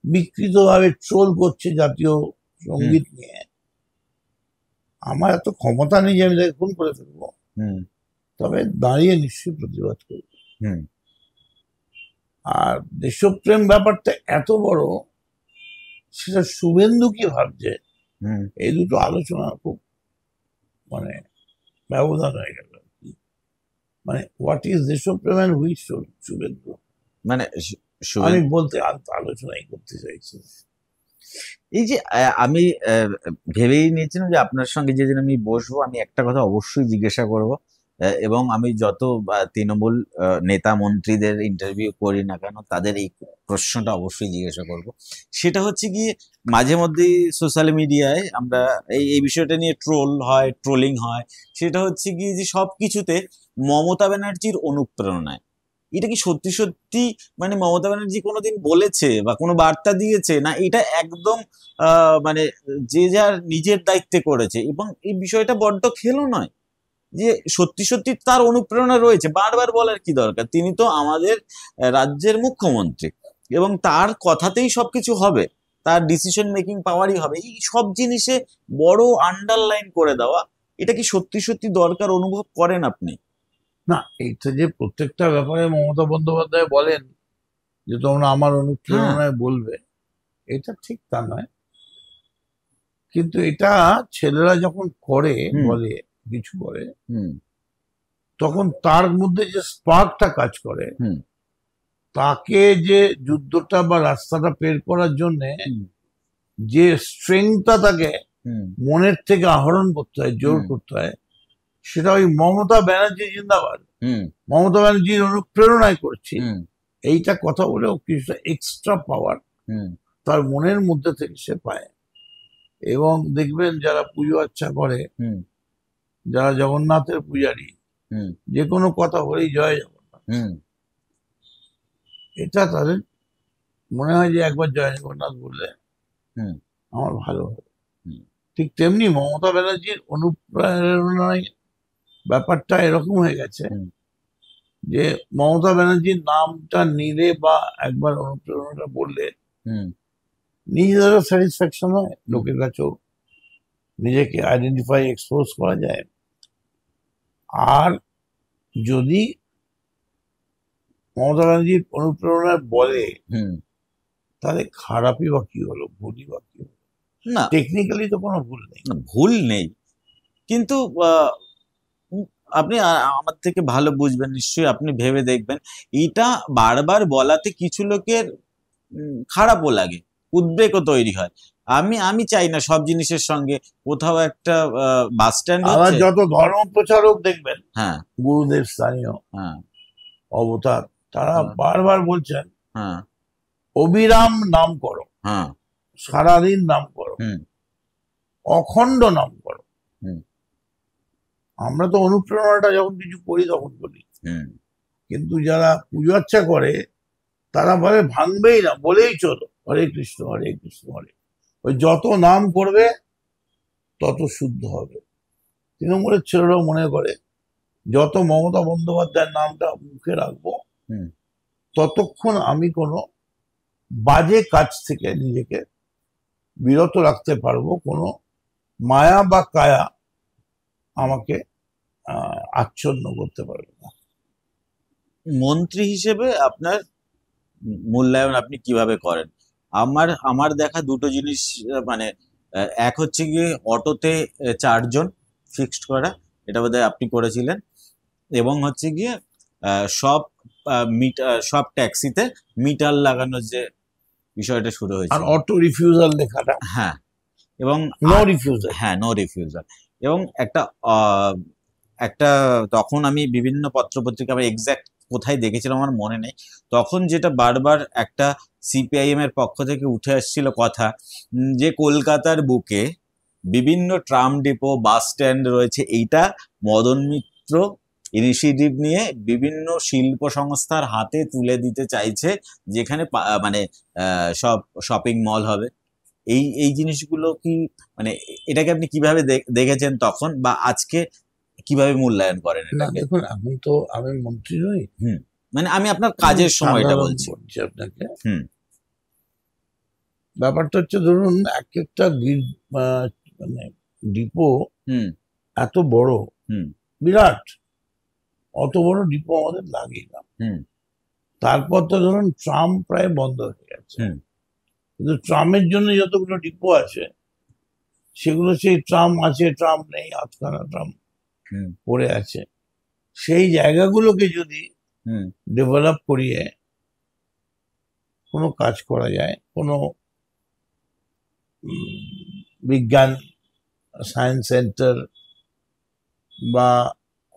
বিকৃতভাবে ট্রোল করছে জাতীয় সঙ্গীত নিয়ে, আমার এত ক্ষমতা নেই যে আমি তাকে খুন করে ফেলবো, তবে দাঁড়িয়ে নিশ্চয়ই প্রতিবাদ করব। আর দেশপ্রেম ব্যাপারটা এত বড়, সেটা শুভেন্দু কি ভাবছে, এই দুটো আলোচনা খুব মানে ব্যবধান হয়ে গেল। মানে হোয়াট ইজ দেশপ্রেম এন্ড হুইচ শুভেন্দু, মানে আমি বলতে আলোচনাই করতে চাইছি। এই যে আমি ভেবেই নিয়েছিলাম যে আপনার সঙ্গে যেদিন আমি বসবো আমি একটা কথা অবশ্যই জিজ্ঞাসা করব, এবং আমি যত তৃণমূল নেতা মন্ত্রীদের ইন্টারভিউ করি না কেন তাদের এই প্রশ্নটা অবশ্যই জিজ্ঞাসা করব। সেটা হচ্ছে কি, মাঝে মধ্যেই সোশ্যাল মিডিয়ায় আমরা এই বিষয়টা নিয়ে ট্রোলিং হয়, সেটা হচ্ছে কি যে সব কিছুতে মমতা ব্যানার্জির অনুপ্রেরণায়। এটা কি সত্যি সত্যি মানে মমতা ব্যানার্জি কোনোদিন বলেছে বা কোনো বার্তা দিয়েছে, না এটা একদম মানে যে যার নিজের দায়িত্বে করেছে? এবং এই বিষয়টা বড্ড খেলো নয় যে সত্যি সত্যি তার অনুপ্রেরণা রয়েছে? বারবার বলার কি দরকার, তিনি তো আমাদের রাজ্যের মুখ্যমন্ত্রী এবং তার কথাতেই সবকিছু হবে, তার ডিসিশন মেকিং পাওয়ারই হবে। এই সব জিনিসে বড় আন্ডারলাইন করে দেওয়া, এটা কি সত্যি সত্যি দরকার অনুভব করেন আপনি? না, এটা যে প্রত্যেকটা ব্যাপারে মমতা বন্দ্যোপাধ্যায় বলেন যে তোমরা আমার অনুপ্রেরণায় বলবে, এটা ঠিক তা নয়। কিন্তু এটা ছেলেরা যখন করে বলে কিছু করে, তখন তার মধ্যে যে স্পার্কটা কাজ করে, তাকে যে যুদ্ধটা বা রাস্তাটা বের করার জন্য যে স্ট্রেংথটা তাকে মনের থেকে আহরণ করতে হয়, জোর করতে হয়, সেটা ওই মমতা ব্যানার্জি জিন্দাবাদ, মমতা ব্যানার্জির অনুপ্রেরণায় করছি, এইটা কথা বলেও কিছুটা এক্সট্রা পাওয়ার তার মনের মধ্যে থেকে সে পায়। এবং দেখবেন যারা পুজো আচ্ছা করে, হুম যারা জগন্নাথের পূজারী, হুম যে কোনো কথা বলেই জয় জগন্নাথ, হুম এটা তাদের মনে হয় যে একবার জয় জগন্নাথ বললে হুম আমার ভালো হবে। হুম ঠিক তেমনি মমতা ব্যানার্জির অনুপ্রেরণায় ব্যাপারটা এরকম হয়ে গেছে হুম যে মমতা ব্যানার্জির নামটা নিলে বা একবার অনুপ্রেরণাটা বললে হুম নিজেদেরও স্যাটিসফ্যাকশন হয়, লোকের কাছেও নিজেকে আইডেন্টিফাই এক্সপোজ করা যায়। আর যদি মমতা ব্যানার্জির অনুপ্রেরণায় বলে, হুম তাহলে খারাপই বা কি হলো, ভুলই বা কি হলো? না, টেকনিক্যালি তো কোনো ভুল নেই। না, ভুল নেই, কিন্তু উম, আপনি আমার থেকে ভালো বুঝবেন নিশ্চয়ই, আপনি ভেবে দেখবেন। এটা বারবার বলাতে কিছু লোকের খারাপও লাগে, উদ্বেগও তৈরি হয়। আমি আমি চাই না সব জিনিসের সঙ্গে কোথাও একটা বাস স্ট্যান্ড আবার হচ্ছে। যত ধর্ম প্রচারক দেখবেন, হ্যাঁ গুরুদেব স্থানীয় হ্যাঁ অবতার, তারা হ্যাঁ বারবার বলছেন হ্যাঁ অবিরাম নাম করো, হ্যাঁ সারাদিন নাম করো, হুম অখণ্ড নাম করো। হুম আমরা তো অনুপ্রেরণাটা যখন কিছু করি তখন বলি, হুম কিন্তু যারা পুজো আচ্ছা করে তারা বলে ভাঙবেই না, বলেই চলো হরে কৃষ্ণ হরে কৃষ্ণ হরে। ওই যত নাম করবে তত শুদ্ধ হবে। তৃণমূলের ছেলেরাও মনে করে যত মমতা বন্দ্যোপাধ্যায়ের নামটা মুখে রাখবো হুম ততক্ষণ আমি কোনো বাজে কাজ থেকে নিজেকে বিরত রাখতে পারবো, কোনো মায়া বা কায়া আমাকে আচ্ছন্ন করতে পারবে না। মন্ত্রী হিসেবে আপনার মূল্যায়ন আপনি কিভাবে করেন? আমার আমার দেখা দুটো জিনিস, মানে এক হচ্ছে গিয়ে অটোতে 4 জন ফিক্সড করা, এটা বোধহয় আপনি করেছিলেন। এবং হচ্ছে গিয়ে সব মিটার, সব ট্যাক্সিতে মিটার লাগানোর যে বিষয়টা শুরু আর হয়েছিল। অটো রিফিউজাল লেখাটা, হ্যাঁ, এবং নো রিফিউজাল। হ্যাঁ, নো রিফিউজাল। এবং একটা আহ, একটা তখন আমি বিভিন্ন পত্রপত্রিকা, আমি এক্সাক্ট কোথায় দেখেছিলাম আমার মনে নেই, তখন যেটা বারবার একটা সিপিআইএম এর পক্ষ থেকে উঠে আসছিল কথা, যে কলকাতার বুকে বিভিন্ন ট্রাম ডিপো, বাস স্ট্যান্ড রয়েছে, এইটা মদন মিত্র ইনিশিয়েটিভ নিয়ে বিভিন্ন শিল্প সংস্থার হাতে তুলে দিতে চাইছে, যেখানে মানে সব শপিং মল হবে। এই এই জিনিসগুলো কি, মানে এটাকে আপনি কিভাবে দেখেছেন তখন, বা আজকে কিভাবে মূল্যায়ন করেন না এটাকে? দেখুন, এখন তো আমি মন্ত্রী নই, হুম, মানে আমি আপনার আমি কাজের সময়টা সাধারণ বলছি। বলছি আপনাকে। হুম ব্যাপারটা হচ্ছে ধরুন এক একটা মানে ডিপো হুম এত বড়, হুম বিরাট, অত বড় ডিপো আমাদের লাগে না। হুম তারপর তো ধরুন ট্রাম প্রায় বন্ধ হয়ে গেছে, হুম কিন্তু ট্রামের জন্য যতগুলো ডিপো আছে সেগুলো সেই ট্রাম আছে, ট্রাম নেই, আধখানা ট্রাম হুম পড়ে আছে। সেই জায়গাগুলোকে যদি হুম ডেভেলপ করিয়ে কোনো কাজ করা যায়, কোনো বিজ্ঞান সায়েন্স সেন্টার বা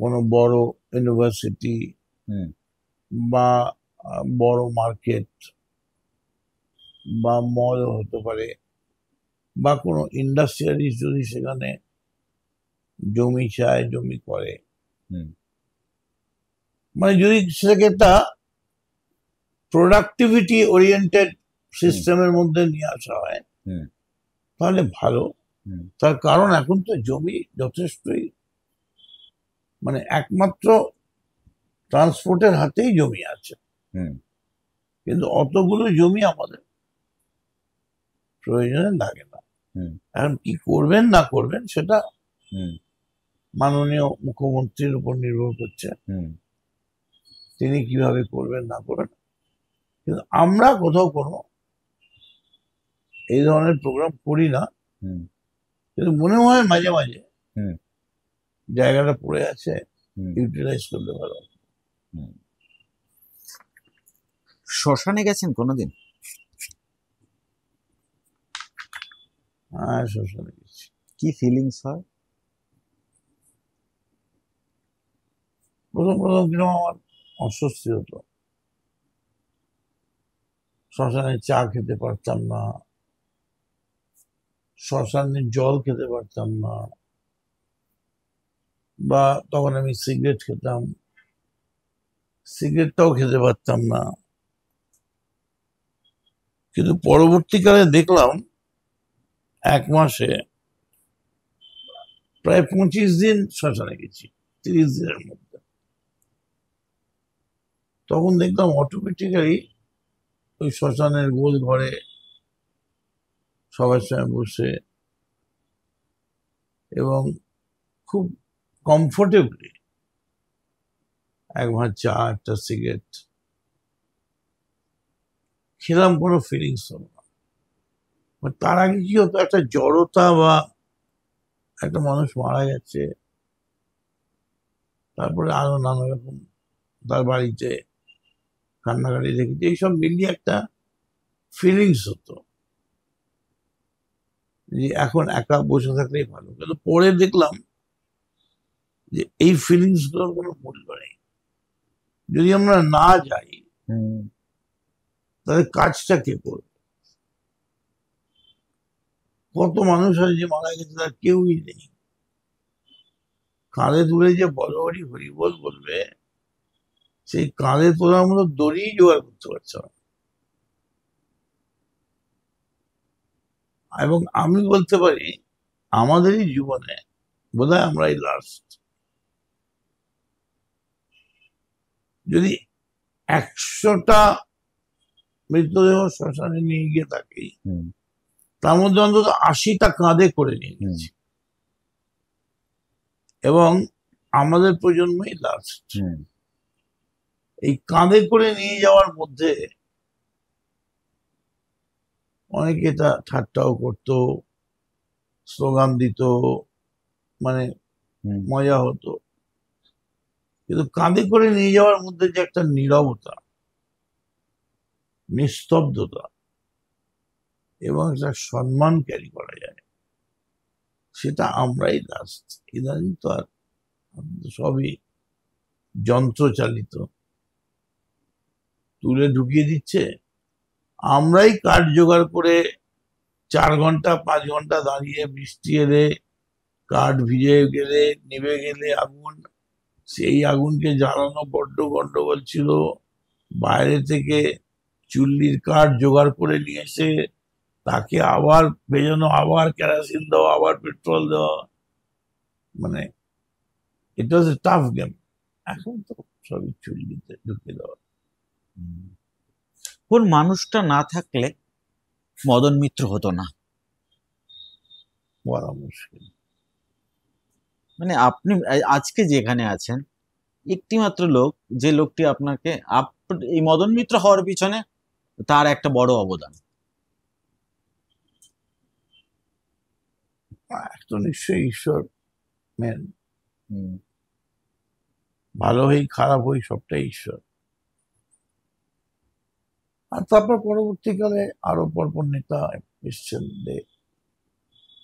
কোনো বড় ইউনিভার্সিটি হুম বা বড় মার্কেট বা মল হতে পারে, বা কোনো ইন্ডাস্ট্রিয়ালিস্ট যদি সেখানে জমি চায়, জমি করে, হুম মানে যদি সেটাকে একটা প্রোডাক্টিভিটি ওরিয়েন্টেড হুম সিস্টেমের মধ্যে নিয়ে আসা হয়, হুম তাহলে ভালো। হুম তার কারণ এখন তো জমি যথেষ্টই, মানে একমাত্র ট্রান্সপোর্টের হাতেই জমি আছে, হুম কিন্তু অতগুলো জমি আমাদের প্রয়োজনে লাগে না। হুম এখন কি করবেন না করবেন সেটা হুম মাননীয় মুখ্যমন্ত্রীর উপর নির্ভর করছে, হুম তিনি কিভাবে করবেন না করবেন। কিন্তু আমরা কোথাও কোনো এই ধরনের প্রোগ্রাম করি না, হুম কিন্তু মনে হয় মাঝে মাঝে হুম জায়গাটা পড়ে আছে, হুম ইউটিলাইজ করলে ভালো হয়। হুম। শ্মশানে গেছেন কোনোদিন? হ্যাঁ, শ্মশানে গেছি। কি ফিলিংস হয়? প্রথম প্রথম কিরকম আমার অস্বস্তি হতো, শ্মশানে চা খেতে পারতাম না, শ্মশানে জল খেতে পারতাম না, বা তখন আমি সিগারেট খেতাম, সিগারেটটাও খেতে পারতাম না। কিন্তু পরবর্তীকালে দেখলাম 1 মাসে প্রায় 25 দিন শ্মশানে গেছি, 30 দিনের মধ্যে। তখন দেখলাম অটোমেটিক্যালি ওই শ্মশানের গোল ঘরে সবার সঙ্গে বসে এবং খুব কমফোর্টেবলি 1 ভাঁড় চা, একটা সিগারেট খেলাম, কোনো ফিলিংস হলো না। তার আগে কি হতো, একটা জড়তা বা একটা মানুষ মারা গেছে, তারপরে আরো নানা রকম তার বাড়িতে কান্নাকাটি দেখেছি, এইসব মিলিয়ে একটা ফিলিংস হতো যে এখন একা বসে থাকলেই ভালো। কিন্তু পরে দেখলাম যে এই ফিলিংস গুলোর কোনো মূল্য নেই। যদি আমরা না যাই তাহলে কাজটা কে করবে? কত মানুষ আছে যে মারা গেছে তার কেউই নেই, কাঁধে তুলে যে বড় হরি হরিবোল বলবে, সেই কাঁধে তোলার মতো দড়ি জোগাড় করতে পারছে না। এবং আমি বলতে পারি আমাদেরই জীবনে বোধহয় আমরাই লাস্ট। যদি 100টা মৃতদেহ শ্মশানে নিয়ে গিয়ে থাকি, তার মধ্যে অন্তত 80টা কাঁধে করে নিয়ে গেছি, এবং আমাদের প্রজন্মই লাস্ট। এই কাঁধে করে নিয়ে যাওয়ার মধ্যে অনেকে এটা ঠাট্টাও করতো, স্লোগান দিত, মানে মজা হতো। কিন্তু কাঁধে করে নিয়ে যাওয়ার মধ্যে যে একটা নীরবতা, নিস্তব্ধতা এবং একটা সম্মান ক্যারি করা যায়, সেটা আমরাই লাস্ট। ইদানিং তো আর সবই যন্ত্রচালিত, তুলে ঢুকিয়ে দিচ্ছে। আমরাই কাঠ জোগাড় করে 4 ঘন্টা 5 ঘন্টা দাঁড়িয়ে, বৃষ্টি এলে কাঠ ভিজে গেলে, নিভে গেলে আগুন, সেই আগুনকে জ্বালানো বড্ড গন্ডগোল ছিল। বাইরে থেকে চুল্লির কাঠ জোগাড় করে নিয়ে এসে তাকে আবার ভেজানো, আবার কেরোসিন দেওয়া, আবার পেট্রোল দেওয়া, মানে ইট ওয়াজ এ টাফ গেম। এখন তো সবই চুল্লিতে ঢুকে দেওয়া। কোন মানুষটা না থাকলে মদন মিত্র হতো না? বলা মুশকিল। মানে আপনি আজকে যেখানে আছেন, একটি মাত্র লোক, যে লোকটি আপনাকে এই মদন মিত্র হওয়ার পিছনে তার একটা বড় অবদান। তো নিশ্চয়ই ঈশ্বর মেন। ভালো হই খারাপ হই সবটাই ঈশ্বর। আর তারপর পরবর্তীকালে আরো পরপর নেতা এসছেন,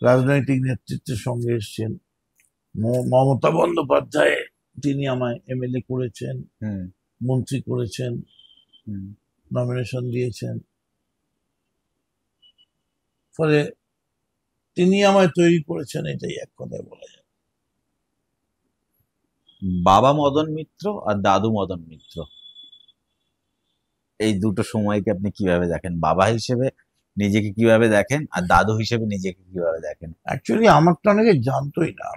রাজনৈতিক নেতৃত্বের সঙ্গে এসছেন। মমতা বন্দ্যোপাধ্যায়, তিনি আমায় এমএলএ করেছেন, মন্ত্রী করেছেন, নমিনেশন দিয়েছেন, ফলে তিনি আমায় তৈরি করেছেন, এটাই এক কথায় বলা যায়। বাবা মদন মিত্র আর দাদু মদন মিত্র, এই দুটো সময়কে আপনি কিভাবে দেখেন? বাবা হিসেবে নিজেকে কিভাবে দেখেন, আর দাদু হিসেবে নিজেকে কিভাবে দেখেন? অ্যাকচুয়ালি আমার তো অনেকে জানতোই না।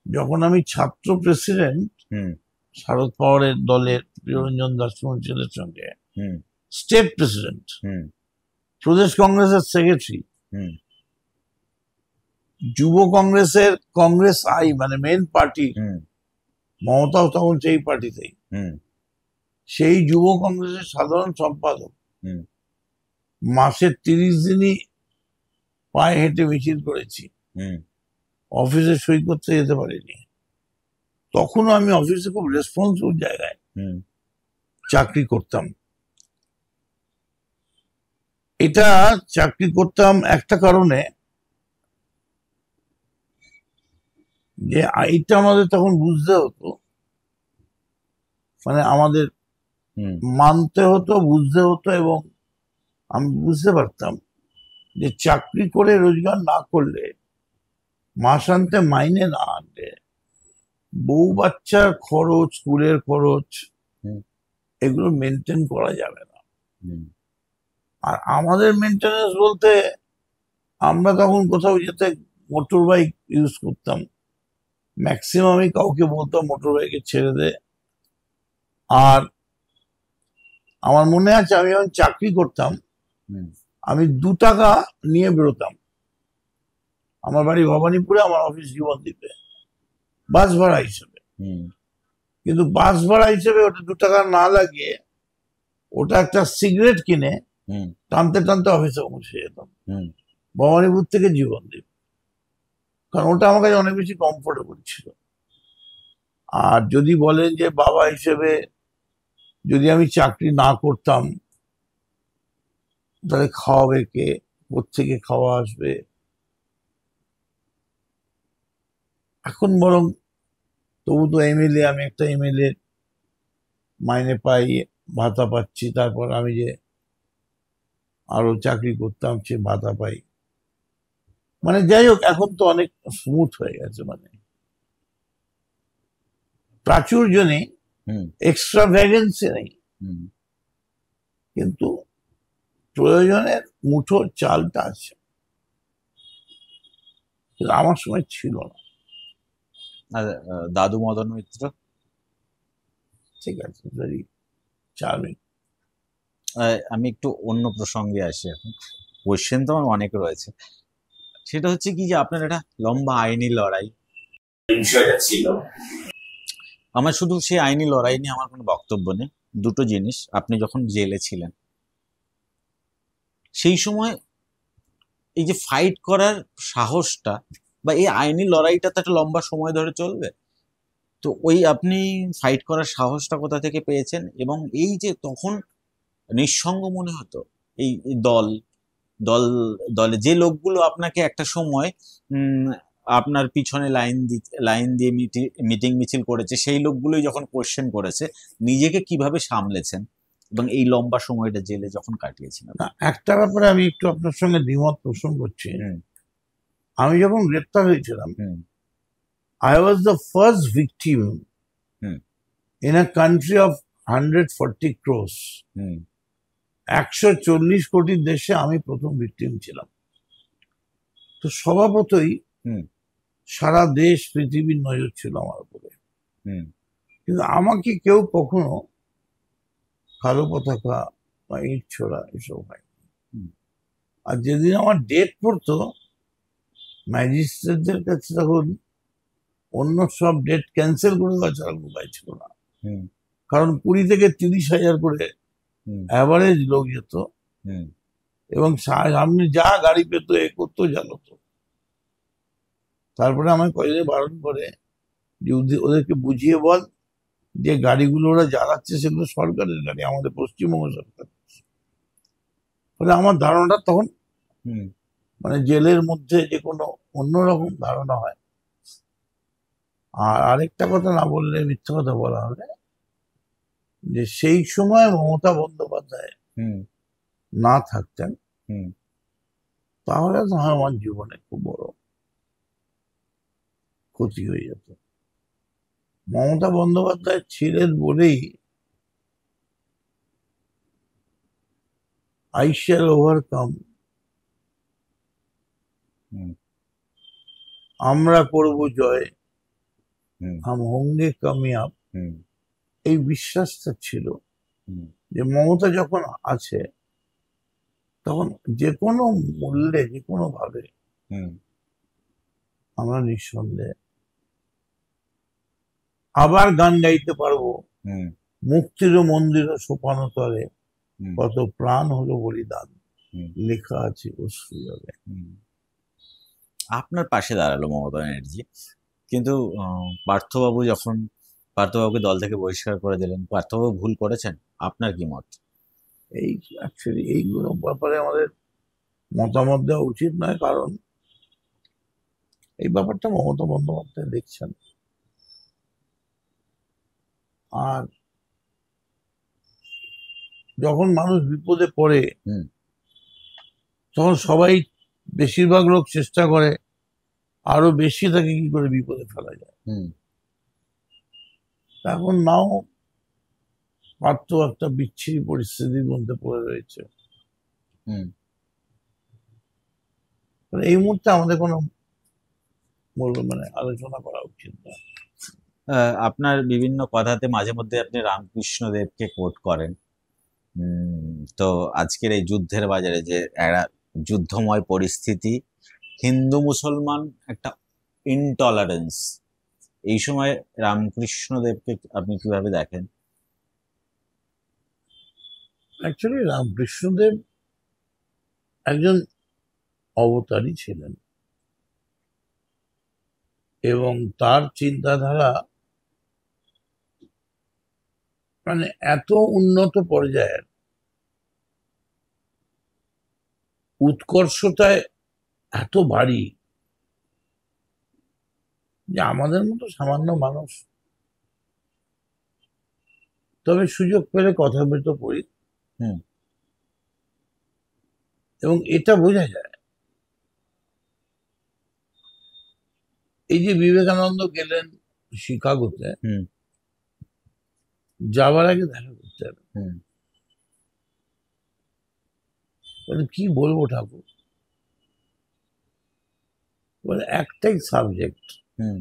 যখন আমি ছাত্র প্রেসিডেন্ট শারদ পাওয়ারের দলের প্রিয়রঞ্জন দাস মুন্সিদের সঙ্গে, স্টেট প্রেসিডেন্ট, প্রদেশ কংগ্রেসের সেক্রেটারি, যুব কংগ্রেসের কংগ্রেস আই মানে মেন পার্টি, মমতাও তখন সেই পার্টিতেই, সেই যুব কংগ্রেসের সাধারণ সম্পাদক, মাসে 30 দিনই পায়ে হেঁটে মিছিল করেছি, অফিসে সই করতে যেতে পারিনি। তখনও আমি অফিসে খুব রেসপন্সিবল জায়গায় চাকরি করতাম। এটা চাকরি করতাম একটা কারণে, যে এটা আমাদের তখন বুঝতে হতো, মানে আমাদের হুম মানতে হতো, বুঝতে হতো, এবং আমি বুঝতে পারতাম যে চাকরি করে রোজগার না করলে, মাসান্তে মাইনে না আনলে, বউ বাচ্চার খরচ, স্কুলের খরচ, হুম এগুলো মেনটেন করা যাবে না। হুম আর আমাদের মেনটেনেন্স বলতে, আমরা তখন কোথাও যেতে মোটর বাইক ইউজ করতাম, ম্যাক্সিমামই কাউকে বলতাম মোটর বাইকে ছেড়ে দে। আর আমার মনে আছে আমি যখন চাকরি করতাম, হুম আমি 2 টাকা নিয়ে বেরোতাম। আমার বাড়ি ভবানীপুরে, আমার অফিস জীবনদ্বীপে, বাস ভাড়া হিসেবে। হুম কিন্তু বাস ভাড়া হিসেবে ওটা 2 টাকা না লাগিয়ে, ওটা একটা সিগারেট কিনে হুম টানতে টানতে অফিসে পৌঁছে যেতাম, হুম ভবানীপুর থেকে জীবনদ্বীপ। কারণ ওটা আমার কাছে অনেক বেশি কমফোর্টেবল ছিল। আর যদি বলেন যে বাবা হিসেবে, যদি আমি চাকরি না করতাম তাহলে খাওয়াবে কে, কোত্থেকে খাওয়া আসবে? এখন বরং, তবু তো এমএলএ, আমি একটা এমএলএ মাইনে পাই, ভাতা পাচ্ছি, তারপর আমি যে আরো চাকরি করতাম সে ভাতা পাই। মানে যাই হোক, এখন তো অনেক স্মুথ হয়ে গেছে, মানে প্রাচুর্য নেই, হুম এক্সট্রা ভ্যাকেন্সি নেই, হুম কিন্তু প্রয়োজনের মুঠো চালটা আছে, কিন্তু আমার সময় ছিল না। আর দাদু মদন মিত্র? ঠিক আছে, ভেরি চার্মিং। আমি একটু অন্য প্রসঙ্গে আসি এখন। কোয়েশ্চেন তো আমার অনেক রয়েছে। সেটা হচ্ছে কি যে আপনার একটা লম্বা আইনি লড়াই, বিষয়টা ছিল। আমার শুধু সেই আইনি লড়াই নিয়ে আমার কোনো বক্তব্য নেই। দুটো জিনিস, আপনি যখন জেলে ছিলেন সেই সময় এই যে ফাইট করার সাহসটা বা এই আইনি লড়াইটা তো একটা লম্বা সময় ধরে চলবে, তো ওই আপনি ফাইট করার সাহসটা কোথা থেকে পেয়েছেন? এবং এই যে তখন নিঃসঙ্গ মনে হতো, এই এই দল দল দলে যে লোকগুলো আপনাকে একটা সময় উম, আপনার পিছনে লাইন দিয়ে মিটিং মিছিল করেছে, সেই লোকগুলোই যখন কোশ্চেন করেছে, নিজেকে কিভাবে সামলেছেন এবং এই লম্বা সময়টা জেলে যখন কাটিয়েছেন না, আপনি? একটা ব্যাপারে আমি একটু আপনার সঙ্গে দ্বিমত পোষণ করছি। হুম আমি যখন গ্রেপ্তার হয়েছিলাম, হুম I was the first victim hmm in a country of 140 crores. হুম 140 কোটির দেশে আমি প্রথম ভিকটিম ছিলাম। তো স্বভাবতই হুম সারা দেশ, পৃথিবীর নজর ছিল আমার উপরে। হুম কিন্তু আমাকে কেউ কখনো কালো পতাকা বা ইট ছোড়া এসব হয়। হুম আর যেদিন আমার ডেট পড়তো, ম্যাজিস্ট্রেটদের কাছে তখন অন্য সব ডেট ক্যান্সেল করে দেওয়া ছাড়া কোনো উপায় ছিল না। হুম কারণ 20 থেকে 30 হাজার করে হুম অ্যাভারেজ লোক যেত, হুম এবং সামনে যা গাড়ি পেতো এ করতো, জ্বালাতো। তারপরে আমায় কয়েকদিন বারণ করে যে ওদেরকে বুঝিয়ে বল যে গাড়িগুলো ওরা জ্বালাচ্ছে সেগুলো সরকারের গাড়ি, আমাদের পশ্চিমবঙ্গ সরকার। ফলে আমার ধারণাটা তখন, হুম মানে জেলের মধ্যে যে কোনো অন্যরকম ধারণা হয়। আর আরেকটা কথা না বললে মিথ্যা কথা বলা হবে, যে সেই সময় মমতা বন্দ্যোপাধ্যায় হুম না থাকতেন, হুম তাহলে তো আমার জীবনে খুব বড় ক্ষতি হয়ে যেত। মমতা বন্দ্যোপাধ্যায় ছিলেন বলেই আই শ্যাল ওভারকাম, হুম আমরা করব জয়, হুম হাম হোঙ্গে কামিয়াব, হুম এই বিশ্বাসটা ছিল। হুম যে মমতা যখন আছে, তখন যে কোনো মূল্যে, যে কোনো ভাবে হুম আমরা নিঃসন্দেহে আবার গান গাইতে পারবো, হুম মুক্তির মন্দির সোপানো তলে হুম কত প্রাণ হলো বলিদান, হুম লেখা আছে অশ্রু জলে। হুম। আপনার পাশে দাঁড়ালো মমতা ব্যানার্জি, কিন্তু পার্থবাবুকে দল থেকে বহিষ্কার করে দিলেন, পার্থবাবু ভুল করেছেন? আপনার কি মত? এই অ্যাকচুয়ালি এইগুলো ব্যাপারে আমাদের মতামত দেওয়া উচিত নয়, কারণ এই ব্যাপারটা মমতা বন্দ্যোপাধ্যায় দেখছেন। আর যখন মানুষ বিপদে পড়ে হুম তখন সবাই, বেশিরভাগ লোক চেষ্টা করে আরো বেশি তাকে কি করে বিপদে ফেলা যায়। হুম এখন নাও পার্থ একটা বিচ্ছিরি পরিস্থিতির মধ্যে পড়ে রয়েছে। হুম এই মুহূর্তে আমাদের কোনো আলোচনা করা উচিত না। আপনার বিভিন্ন কথাতে মাঝে মধ্যে আপনি রামকৃষ্ণ দেবকে কোট করেন। তো আজকের এই যুদ্ধের বাজারে যে একটা যুদ্ধময় পরিস্থিতি, হিন্দু মুসলমান একটা ইনটলারেন্স, এই সময় রামকৃষ্ণ দেবকে আপনি কিভাবে দেখেন? অ্যাকচুয়ালি রামকৃষ্ণদেব একজন অবতারই ছিলেন এবং তার চিন্তাধারা এত উন্নত পর্যায়ের, উৎকর্ষতায় এত ভারী যে আমাদের মতো সামান্য মানুষ তবে সুযোগ পেলে কথামৃত পড়ি হুম এবং এটা বোঝা যায়। এই যে বিবেকানন্দ গেলেন শিকাগোতে, হুম যাওয়ার আগে দেখা করতে হবে, হুম কি বলবো ঠাকুর, একটাই সাবজেক্ট, হুম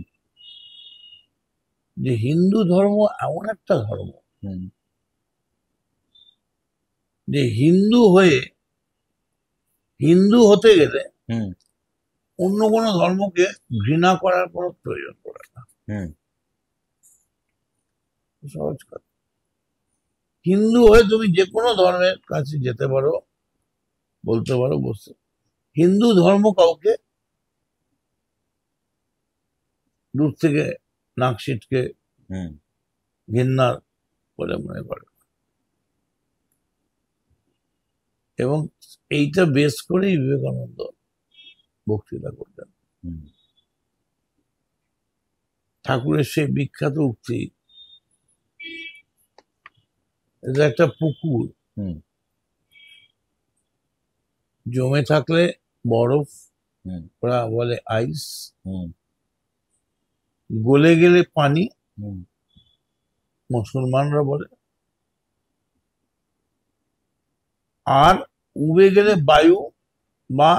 যে হিন্দু ধর্ম এমন একটা ধর্ম হুম যে হিন্দু হতে গেলে হুম অন্য কোনো ধর্মকে ঘৃণা করার কোনো প্রয়োজন পড়ে না। হুম সহজ কথা, হিন্দু হয়ে তুমি যে কোনো ধর্মের কাছে যেতে পারো, বলতে পারো বসতে, হিন্দু ধর্ম কাউকে দূর থেকে নাক সিটকে হুম ঘৃণা বলে মনে করে। এবং এইটা বেস করেই বিবেকানন্দ বক্তৃতা করতেন। হুম ঠাকুরের সেই বিখ্যাত উক্তি, এটা একটা পুকুর, হুম জমে থাকলে বরফ, হুম ওরা বলে আইস, হুম গলে গেলে পানি, হুম মুসলমানরা বলে, আর উবে গেলে বায়ু বা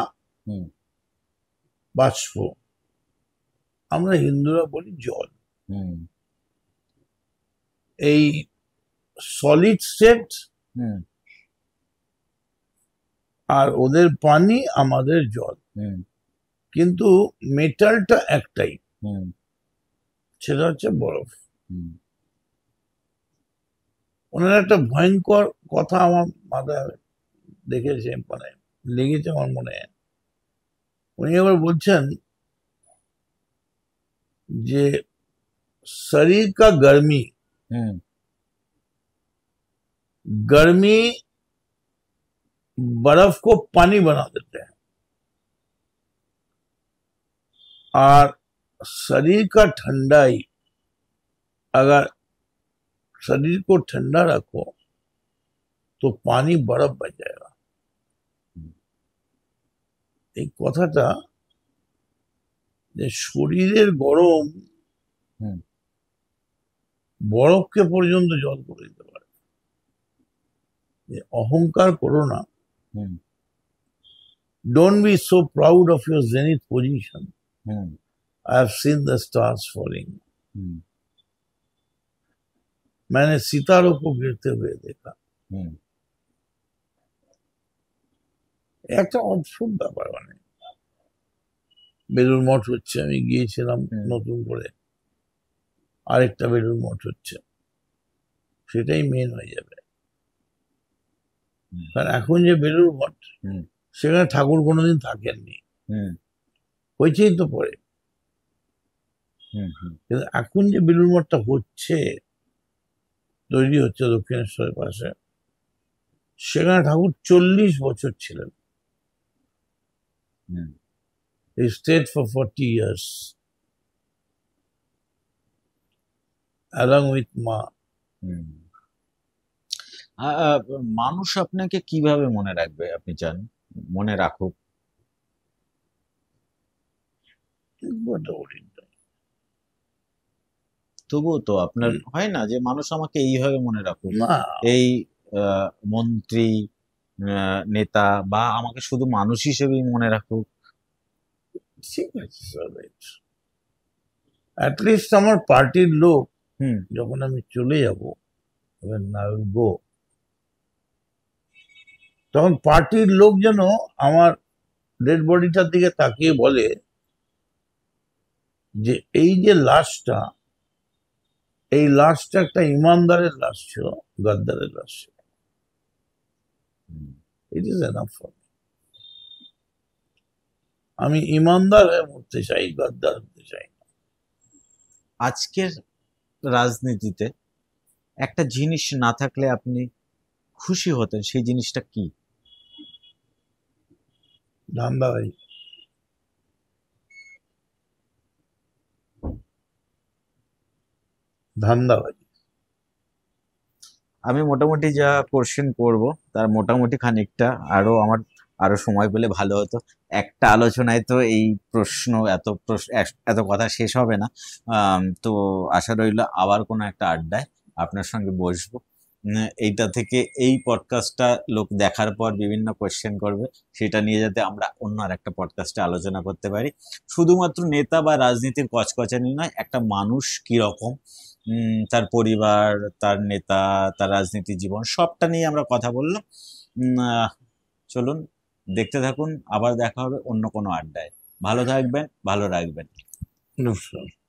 হুম বাষ্প, আমরা হিন্দুরা বলি জল। হুম এই সলিড স্টেট হুম আর ওদের পানি, আমাদের জল, হুম কিন্তু মেটালটা একটাই, হুম সেটা হচ্ছে বরফ। হুম ওনার একটা ভয়ঙ্কর কথা আমার মাথায় দেখেছে, লেগেছে আমার মনে। উনি এবার বলছেন যে শরীর কা गर्मी হুম गर्मी बर्फ को पानी बना देते हैं, और शरीर का ठंडाई, अगर शरीर को ठंडा रखो तो पानी बर्फ बन जाएगा। এই কথাটা, যে শরীরের গরম হুম বরফকে পর্যন্ত জল করে দিতে পারে। অহংকার করো না, hmm don't be so proud of your zenith position, hmm I have seen the stars falling, hmm मैंने सितारों को गिरते हुए देखा। হুম একটা অদ্ভুত ব্যাপার, বেলুর মঠ হচ্ছে, আমি গিয়েছিলাম হুম নতুন করে, আরেকটা বেলুর মঠ হচ্ছে, সেটাই মেন হয়ে যাবে। হুম কারণ এখন যে বেলুর মঠ, হুম সেখানে ঠাকুর কোনোদিন থাকেননি, হুম হয়েছেই তো পরে। হুম হুম কিন্তু এখন যে বেলুর মঠটা হচ্ছে, তৈরি হচ্ছে দক্ষিণেশ্বরের পাশে, সেখানে ঠাকুর 40 বছর ছিলেন। হুম He stayed for 40 years along with মা। হুম আ- আ, মানুষ আপনাকে কিভাবে মনে রাখবে আপনি চান, মনে রাখুক? মোটামুটি। তবুও তো আপনার হয় না যে মানুষ আমাকে এইভাবে মনে রাখুক, না, এই মন্ত্রী, নেতা, বা আমাকে শুধু মানুষ হিসেবেই মনে রাখুক? ঠিক আছে স্যার, অ্যাটলিস্ট আমার পার্টির লোক হুম। যখন আমি চলে যাব, গো, তখন পার্টির লোক যেন আমার ডেড বডিটার দিকে তাকিয়ে বলে যে এই যে লাশটা, এই লাশটা একটা ইমানদারের লাশ ছিল, গাদ্দারের লাশ ছিল। It is enough for. আমি ইমানদার হয়ে মরতে চাই, গাদ্দার হতে চাই না। আজকের রাজনীতিতে একটা জিনিস না থাকলে আপনি খুশি হতেন, সেই জিনিসটা কি? ধান্দাবাজি। ধান্দাবাজি। আমি মোটামুটি যা কোশ্চেন করব তার মোটামুটি খানিকটা আরো সময় পেলে ভালো হতো। একটা আলোচনায় তো এই প্রশ্ন এত কথা শেষ হবে না। তো আশা রইল আবার কোনো একটা আড্ডায় আপনার সঙ্গে বসবো। এইটা থেকে এই পডকাস্টটা লোক দেখার পর বিভিন্ন কোয়েশ্চেন করবে, সেটা নিয়ে যাতে আমরা অন্য আর একটা পডকাস্টে আলোচনা করতে পারি। শুধুমাত্র নেতা বা রাজনীতির কচকচানি নয়, একটা মানুষ কিরকম, তার পরিবার, তার নেতা, তার রাজনীতি জীবন, সবটা নিয়ে আমরা কথা বললাম। চলুন দেখতে থাকুন, আবার দেখা হবে অন্য কোনো আড্ডায়। ভালো থাকবেন, ভালো রাখবেন। নমস্কার।